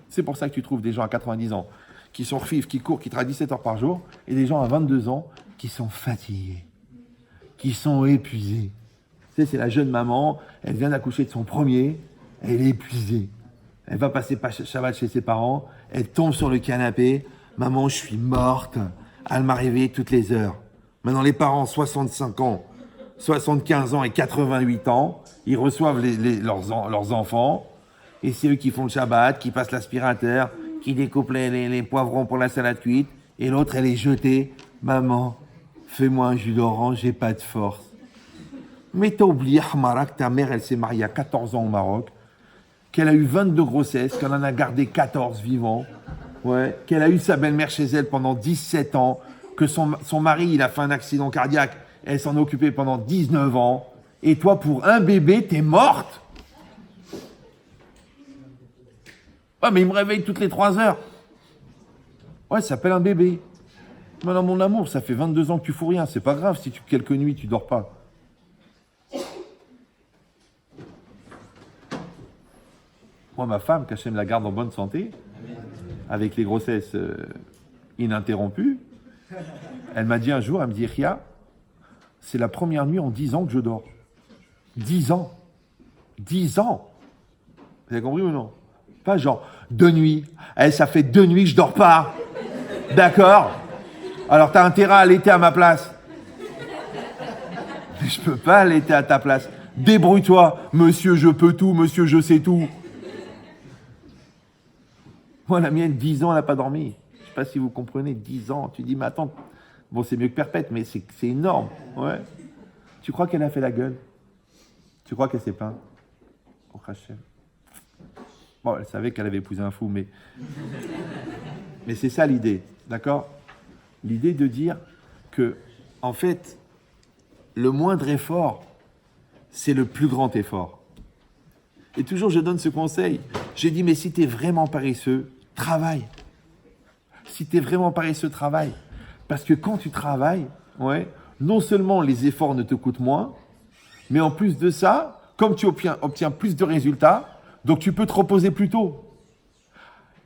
C'est pour ça que tu trouves des gens à 90 ans qui sont refifs, qui courent, qui travaillent 17 heures par jour, et des gens à 22 ans qui sont fatigués, qui sont épuisés. Tu sais, c'est la jeune maman, elle vient d'accoucher de son premier, elle est épuisée. Elle va passer Shabbat chez ses parents, elle tombe sur le canapé, maman, je suis morte, elle m'a réveillée toutes les heures. Maintenant, les parents, 65 ans, 75 ans et 88 ans, ils reçoivent leurs enfants, et c'est eux qui font le Shabbat, qui passent l'aspirateur, qui découpent les poivrons pour la salade cuite, et l'autre, elle est jetée. Maman, fais-moi un jus d'orange, j'ai pas de force. Mais t'as oublié, Hamara, que ta mère, elle s'est mariée à 14 ans au Maroc, qu'elle a eu 22 grossesses, qu'elle en a gardé 14 vivants, ouais, qu'elle a eu sa belle-mère chez elle pendant 17 ans, que son mari, il a fait un accident cardiaque, elle s'en est occupée pendant 19 ans, et toi, pour un bébé, t'es morte. Ouais, mais il me réveille toutes les 3 heures. Ouais, ça s'appelle un bébé. Maintenant, mon amour, ça fait 22 ans que tu fous rien. C'est pas grave si quelques nuits, tu dors pas. Moi, ma femme, qu'Hachem la garde en bonne santé, avec les grossesses ininterrompues, elle m'a dit un jour, elle me dit, Ria, c'est la première nuit en 10 ans que je dors. 10 ans. 10 ans. Vous avez compris ou non? Pas genre 2 nuits. Eh, ça fait 2 nuits que je dors pas. D'accord? Alors t'as intérêt à allaiter à ma place. Mais je peux pas allaiter à ta place. Débrouille-toi. Monsieur, je peux tout. Monsieur, je sais tout. Moi, la mienne, 10 ans, elle n'a pas dormi. Je sais pas si vous comprenez, 10 ans. Tu dis, mais attends, bon, c'est mieux que perpète, mais c'est énorme. Ouais. Tu crois qu'elle a fait la gueule? Tu crois qu'elle s'est peint? Oh, Hachem. Bon, elle savait qu'elle avait épousé un fou, mais c'est ça l'idée, d'accord? L'idée de dire que, en fait, le moindre effort, c'est le plus grand effort. Et toujours, je donne ce conseil. J'ai dit, mais si tu es vraiment paresseux, travaille. Si tu es vraiment paresseux, travaille. Parce que quand tu travailles, ouais, non seulement les efforts ne te coûtent moins, mais en plus de ça, comme tu obtiens plus de résultats, donc tu peux te reposer plus tôt.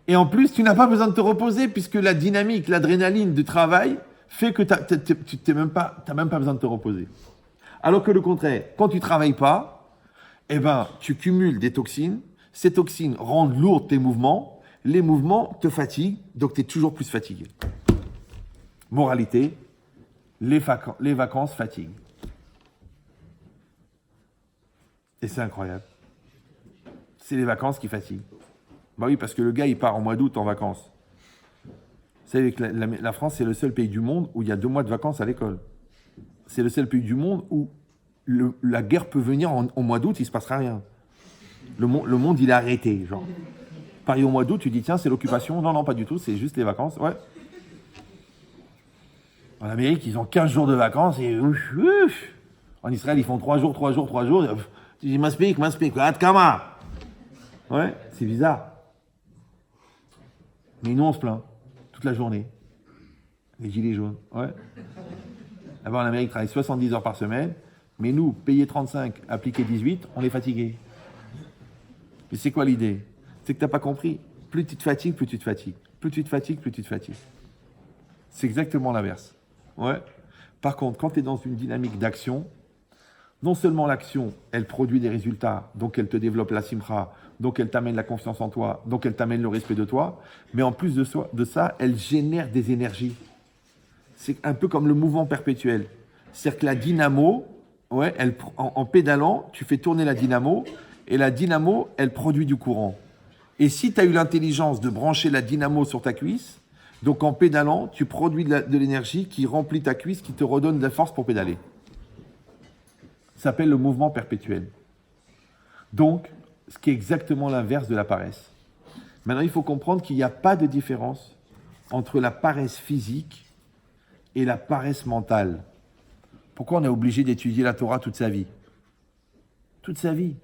Et en plus, tu n'as pas besoin de te reposer puisque la dynamique, l'adrénaline du travail fait que tu n'as même pas besoin de te reposer. Alors que le contraire, quand tu ne travailles pas, eh ben, tu cumules des toxines. Ces toxines rendent lourds tes mouvements. Les mouvements te fatiguent, donc tu es toujours plus fatigué. Moralité, les vacances fatiguent. Et c'est incroyable. C'est les vacances qui fatiguent. Bah oui, parce que le gars, il part en mois d'août en vacances. Vous savez que la France, c'est le seul pays du monde où il y a 2 mois de vacances à l'école. C'est le seul pays du monde où la guerre peut venir au mois d'août, il ne se passera rien. Le monde, il est arrêté, genre. Paris au mois d'août, tu dis, tiens, c'est l'occupation. Non, non, pas du tout, c'est juste les vacances. Ouais. En Amérique, ils ont 15 jours de vacances et en Israël, ils font 3 jours. Tu dis, m'explique, Atkama. Ouais, c'est bizarre. Mais nous, on se plaint toute la journée. Les gilets jaunes, ouais. Là-bas, en Amérique, ils travaillent 70 heures par semaine, mais nous, payés 35, appliqués 18, on est fatigués. Mais c'est quoi l'idée? C'est que tu n'as pas compris. Plus tu te fatigues, plus tu te fatigues. Plus tu te fatigues, plus tu te fatigues. C'est exactement l'inverse. Ouais. Par contre, quand tu es dans une dynamique d'action, non seulement l'action, elle produit des résultats, donc elle te développe la simcha, donc elle t'amène la confiance en toi, donc elle t'amène le respect de toi, mais en plus de ça, elle génère des énergies. C'est un peu comme le mouvement perpétuel. C'est-à-dire que la dynamo, ouais, en pédalant, tu fais tourner la dynamo, et la dynamo, elle produit du courant. Et si tu as eu l'intelligence de brancher la dynamo sur ta cuisse, donc en pédalant, tu produis de l'énergie qui remplit ta cuisse, qui te redonne de la force pour pédaler. Ça s'appelle le mouvement perpétuel. Donc, ce qui est exactement l'inverse de la paresse. Maintenant, il faut comprendre qu'il n'y a pas de différence entre la paresse physique et la paresse mentale. Pourquoi on est obligé d'étudier la Torah toute sa vie? Toute sa vie.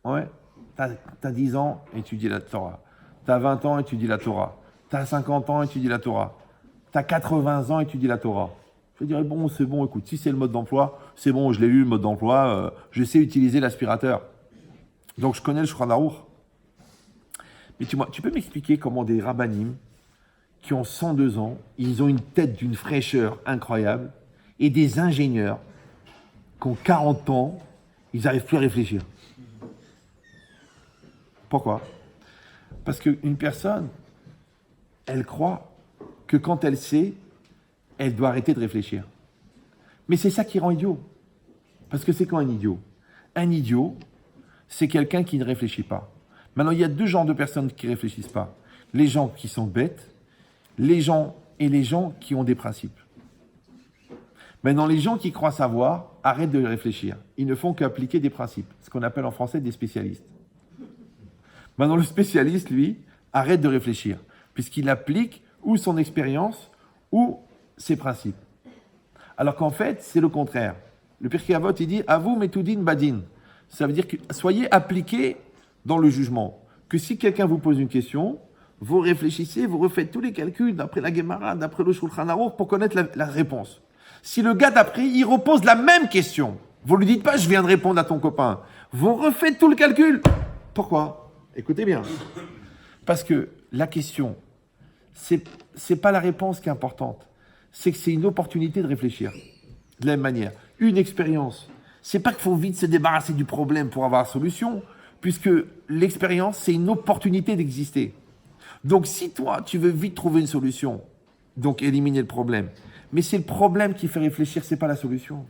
Ouais. T'as 10 ans, étudie la Torah. T'as 20 ans, étudie la Torah. T'as 50 ans, étudie la Torah. T'as 80 ans, étudie la Torah. Je dirais, bon, c'est bon, écoute, si c'est le mode d'emploi, c'est bon, je l'ai eu, le mode d'emploi, je sais utiliser l'aspirateur. Donc, je connais le Shulchan Aruch. Mais tu peux m'expliquer comment des rabbanim qui ont 102 ans, ils ont une tête d'une fraîcheur incroyable, et des ingénieurs qui ont 40 ans, ils n'arrivent plus à réfléchir. Pourquoi? Parce qu'une personne, elle croit que quand elle sait, elle doit arrêter de réfléchir. Mais c'est ça qui rend idiot. Parce que c'est quoi un idiot? Un idiot, c'est quelqu'un qui ne réfléchit pas. Maintenant, il y a deux genres de personnes qui ne réfléchissent pas. Les gens qui sont bêtes, les gens qui ont des principes. Maintenant, les gens qui croient savoir arrêtent de réfléchir. Ils ne font qu'appliquer des principes, ce qu'on appelle en français des spécialistes. Maintenant, le spécialiste, lui, arrête de réfléchir, puisqu'il applique ou son expérience ou ses principes. Alors qu'en fait, c'est le contraire. Le Pirkei Avot, il dit « Avou metudin badin ». Ça veut dire que soyez appliqués dans le jugement. Que si quelqu'un vous pose une question, vous réfléchissez, vous refaites tous les calculs d'après la Gemara, d'après le Shulchan Aruch pour connaître la réponse. Si le gars d'après, il repose la même question, vous ne lui dites pas « je viens de répondre à ton copain ». Vous refaites tout le calcul. Pourquoi? Écoutez bien. Parce que la question, c'est pas la réponse qui est importante. C'est que c'est une opportunité de réfléchir. De la même manière. Une expérience. C'est pas qu'il faut vite se débarrasser du problème pour avoir la solution, puisque l'expérience, c'est une opportunité d'exister. Donc si toi, tu veux vite trouver une solution, donc éliminer le problème, mais c'est le problème qui fait réfléchir, c'est pas la solution.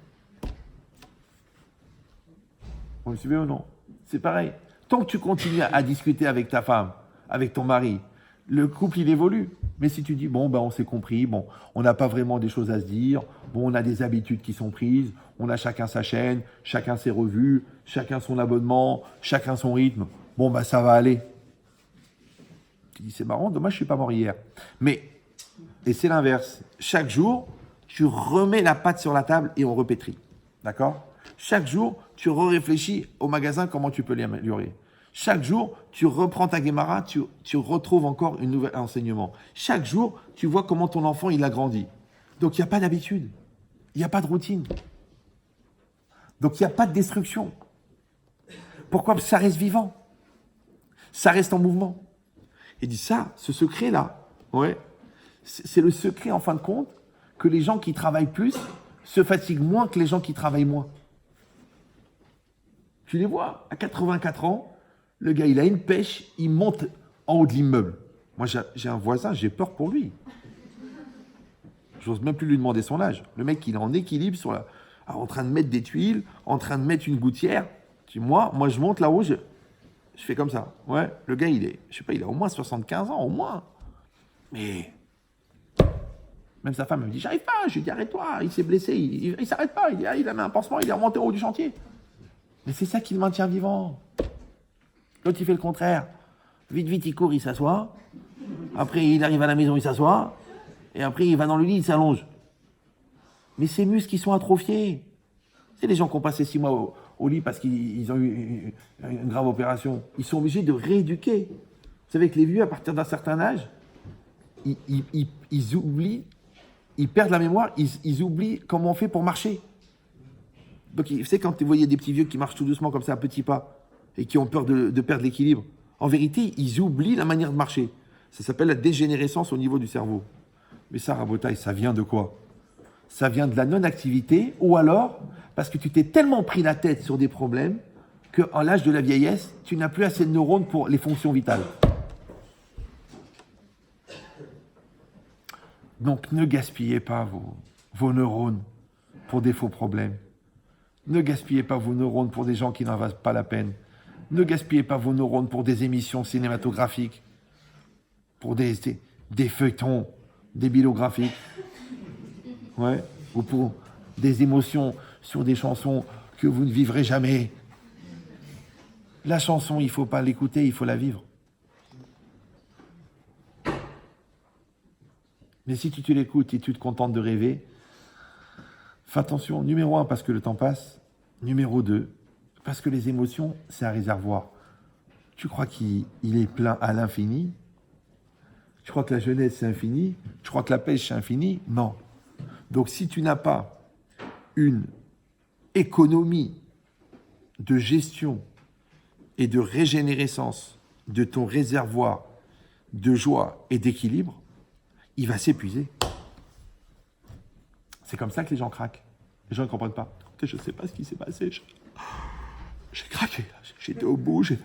Vous me suivez ou non? C'est pareil. Tant que tu continues à discuter avec ta femme, avec ton mari, le couple, il évolue. Mais si tu dis, bon, ben, on s'est compris, bon, on n'a pas vraiment des choses à se dire, bon, on a des habitudes qui sont prises, on a chacun sa chaîne, chacun ses revues, chacun son abonnement, chacun son rythme, bon, ben, ça va aller. Tu dis, c'est marrant, dommage, je ne suis pas mort hier. Mais, et c'est l'inverse. Chaque jour, tu remets la pâte sur la table et on repétrit. D'accord? Chaque jour, tu réfléchis au magasin comment tu peux l'améliorer. Chaque jour, tu reprends ta Gemara, tu retrouves encore un nouvel enseignement. Chaque jour, tu vois comment ton enfant, il a grandi. Donc, il n'y a pas d'habitude. Il n'y a pas de routine. Donc, il n'y a pas de destruction. Pourquoi? Parce que ça reste vivant. Ça reste en mouvement. Il dit ça, ce secret-là, ouais, c'est le secret, en fin de compte, que les gens qui travaillent plus se fatiguent moins que les gens qui travaillent moins. Tu les vois, à 84 ans, le gars, il a une pêche, il monte en haut de l'immeuble. Moi, j'ai un voisin, j'ai peur pour lui. J'ose même plus lui demander son âge. Le mec, il est en équilibre, en train de mettre des tuiles, en train de mettre une gouttière. Moi, je monte là-haut, je fais comme ça. Ouais, le gars, il a au moins 75 ans, au moins. Mais même sa femme me dit, j'arrive pas. Je lui dis, arrête-toi, il s'est blessé, il s'arrête pas. Il a mis un pansement, il est remonté au haut du chantier. Mais c'est ça qui le maintient vivant. L'autre, il fait le contraire. Vite, vite, il court, il s'assoit. Après, il arrive à la maison, il s'assoit. Et après, il va dans le lit, il s'allonge. Mais ces muscles, ils sont atrophiés. C'est les gens qui ont passé 6 mois au lit parce qu'ils ont eu une grave opération. Ils sont obligés de rééduquer. Vous savez que les vieux, à partir d'un certain âge, ils oublient, ils perdent la mémoire, ils oublient comment on fait pour marcher. Donc, vous savez, quand vous voyez des petits vieux qui marchent tout doucement comme ça, à petits pas, et qui ont peur de perdre l'équilibre, en vérité, ils oublient la manière de marcher. Ça s'appelle la dégénérescence au niveau du cerveau. Mais ça, Rabotaï, ça vient de quoi? Ça vient de la non-activité, ou alors parce que tu t'es tellement pris la tête sur des problèmes qu'en l'âge de la vieillesse, tu n'as plus assez de neurones pour les fonctions vitales. Donc, ne gaspillez pas vos neurones pour des faux problèmes. Ne gaspillez pas vos neurones pour des gens qui n'en valent pas la peine. Ne gaspillez pas vos neurones pour des émissions cinématographiques, pour des feuilletons, des bilographiques, ouais, ou pour des émotions sur des chansons que vous ne vivrez jamais. La chanson, il ne faut pas l'écouter, il faut la vivre. Mais si tu te l'écoutes et tu te contentes de rêver, fais attention, numéro 1, parce que le temps passe. Numéro 2, parce que les émotions, c'est un réservoir. Tu crois qu'il est plein à l'infini? Tu crois que la jeunesse, c'est infini? Tu crois que la pêche, c'est infini? Non. Donc, si tu n'as pas une économie de gestion et de régénérescence de ton réservoir de joie et d'équilibre, il va s'épuiser. C'est comme ça que les gens craquent. Les gens ne comprennent pas. Écoutez, je ne sais pas ce qui s'est passé. J'ai craqué. J'étais au bout. J'ai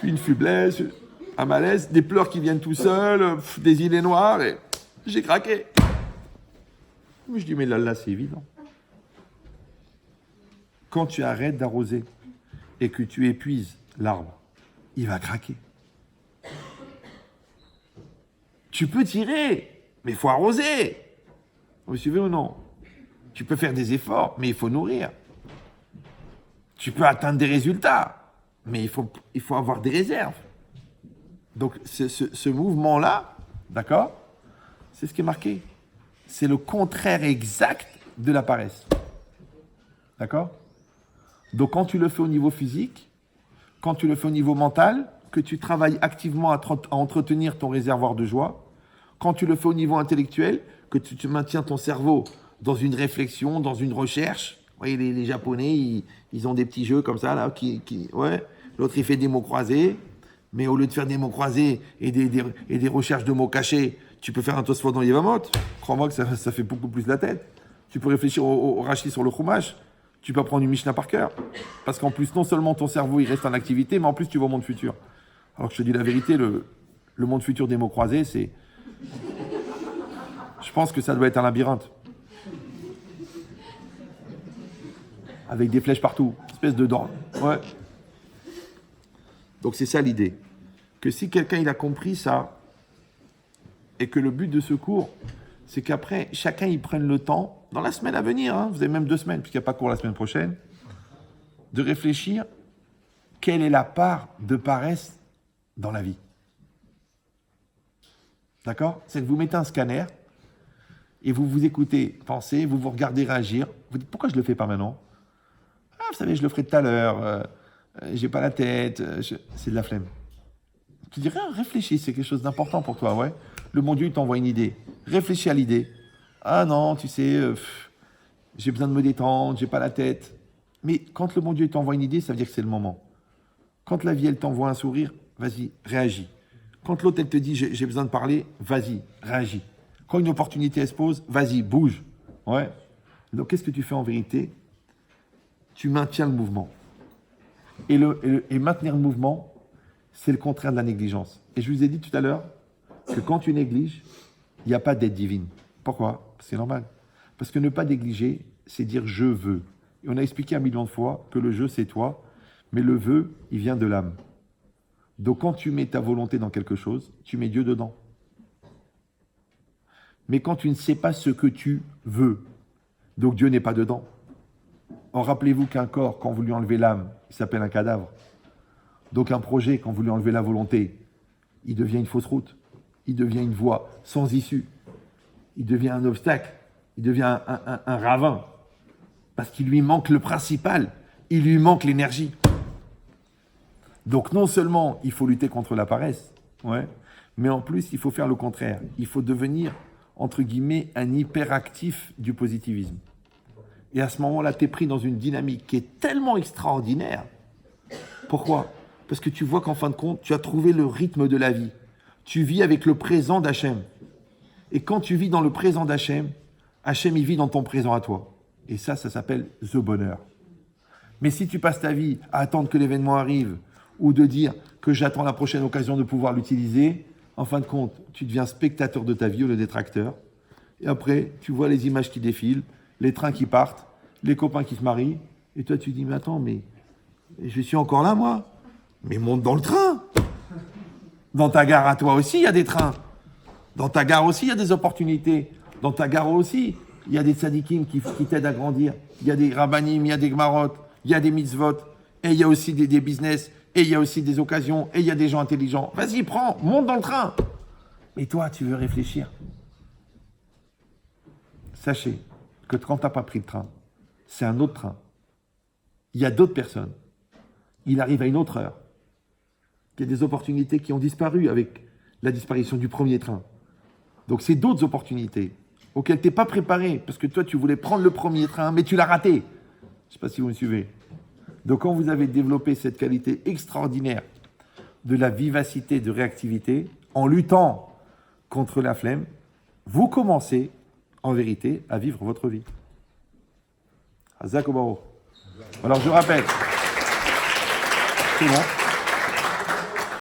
une faiblesse, un malaise, des pleurs qui viennent tout seuls, des idées noires, et j'ai craqué. Mais je dis, mais là, c'est évident. Quand tu arrêtes d'arroser et que tu épuises l'arbre, il va craquer. Tu peux tirer, mais il faut arroser. Vous suivez ou non? Tu peux faire des efforts, mais il faut nourrir. Tu peux atteindre des résultats, mais il faut avoir des réserves. Donc, ce mouvement-là, d'accord, c'est ce qui est marqué. C'est le contraire exact de la paresse. D'accord? Donc, quand tu le fais au niveau physique, quand tu le fais au niveau mental, que tu travailles activement à entretenir ton réservoir de joie, quand tu le fais au niveau intellectuel, que tu maintiens ton cerveau dans une réflexion, dans une recherche. Vous voyez, les Japonais, ils ont des petits jeux comme ça, là, ouais. L'autre, il fait des mots croisés, mais au lieu de faire des mots croisés et des recherches de mots cachés, tu peux faire un Tosfot dans Yevamot. Crois-moi que ça fait beaucoup plus la tête. Tu peux réfléchir au Rashi sur le Chumash. Tu peux apprendre une Mishnah par cœur. Parce qu'en plus, non seulement ton cerveau, il reste en activité, mais en plus, tu vas au monde futur. Alors que je te dis la vérité, le monde futur des mots croisés, c'est... Je pense que ça doit être un labyrinthe. Avec des flèches partout. Espèce de dents. Ouais. Donc c'est ça l'idée. Que si quelqu'un il a compris ça, et que le but de ce cours, c'est qu'après, chacun il prenne le temps, dans la semaine à venir, hein, vous avez même 2 semaines, puisqu'il n'y a pas cours la semaine prochaine, de réfléchir quelle est la part de paresse dans la vie. D'accord? C'est que vous mettez un scanner, et vous vous écoutez, pensez, vous vous regardez réagir. Vous dites, pourquoi je ne le fais pas maintenant? Ah, vous savez, je le ferai tout à l'heure. J'ai pas la tête. C'est de la flemme. Tu dis, réfléchis, c'est quelque chose d'important pour toi, ouais. Le bon Dieu, il t'envoie une idée. Réfléchis à l'idée. Ah non, tu sais, j'ai besoin de me détendre, j'ai pas la tête. Mais quand le bon Dieu t'envoie une idée, ça veut dire que c'est le moment. Quand la vie, elle t'envoie un sourire, vas-y, réagis. Quand l'autre, elle te dit, j'ai besoin de parler, vas-y, réagis. Quand une opportunité elle se pose, vas-y, bouge. Ouais. Donc, qu'est-ce que tu fais en vérité? Tu maintiens le mouvement. Et maintenir le mouvement, c'est le contraire de la négligence. Et je vous ai dit tout à l'heure que quand tu négliges, il n'y a pas d'aide divine. Pourquoi? C'est normal. Parce que ne pas négliger, c'est dire je veux. Et on a expliqué 1 million de fois que le je, c'est toi, mais le veux, il vient de l'âme. Donc, quand tu mets ta volonté dans quelque chose, tu mets Dieu dedans. Mais quand tu ne sais pas ce que tu veux, donc Dieu n'est pas dedans. Or, rappelez-vous qu'un corps, quand vous lui enlevez l'âme, il s'appelle un cadavre. Donc un projet, quand vous lui enlevez la volonté, il devient une fausse route. Il devient une voie sans issue. Il devient un obstacle. Il devient un ravin. Parce qu'il lui manque le principal. Il lui manque l'énergie. Donc non seulement il faut lutter contre la paresse, ouais, mais en plus il faut faire le contraire. Il faut devenir, entre guillemets, un hyperactif du positivisme. Et à ce moment-là, tu es pris dans une dynamique qui est tellement extraordinaire. Pourquoi? Parce que tu vois qu'en fin de compte, tu as trouvé le rythme de la vie. Tu vis avec le présent d'Hachem. Et quand tu vis dans le présent d'Hachem, Hachem, il vit dans ton présent à toi. Et ça s'appelle the bonheur. Mais si tu passes ta vie à attendre que l'événement arrive, ou de dire que j'attends la prochaine occasion de pouvoir l'utiliser, en fin de compte, tu deviens spectateur de ta vie au lieu d'être acteur. Et après, tu vois les images qui défilent, les trains qui partent, les copains qui se marient, et toi tu dis, mais attends, mais je suis encore là, moi. Mais monte dans le train. Dans ta gare à toi aussi, il y a des trains. Dans ta gare aussi, il y a des opportunités. Dans ta gare aussi, il y a des tzadikim qui t'aident à grandir. Il y a des rabbanim, il y a des gmarot, il y a des mitzvot, et il y a aussi des business, et il y a aussi des occasions, et il y a des gens intelligents. Vas-y, prends, monte dans le train. Mais toi, tu veux réfléchir. Sachez que quand tu n'as pas pris le train, c'est un autre train. Il y a d'autres personnes. Il arrive à une autre heure. Il y a des opportunités qui ont disparu avec la disparition du premier train. Donc, c'est d'autres opportunités auxquelles tu n'es pas préparé. Parce que toi, tu voulais prendre le premier train, mais tu l'as raté. Je ne sais pas si vous me suivez. Donc, quand vous avez développé cette qualité extraordinaire de la vivacité, de réactivité, en luttant contre la flemme, vous commencez, en vérité, à vivre votre vie. Hazak Obaro. Alors, je rappelle. C'est bon.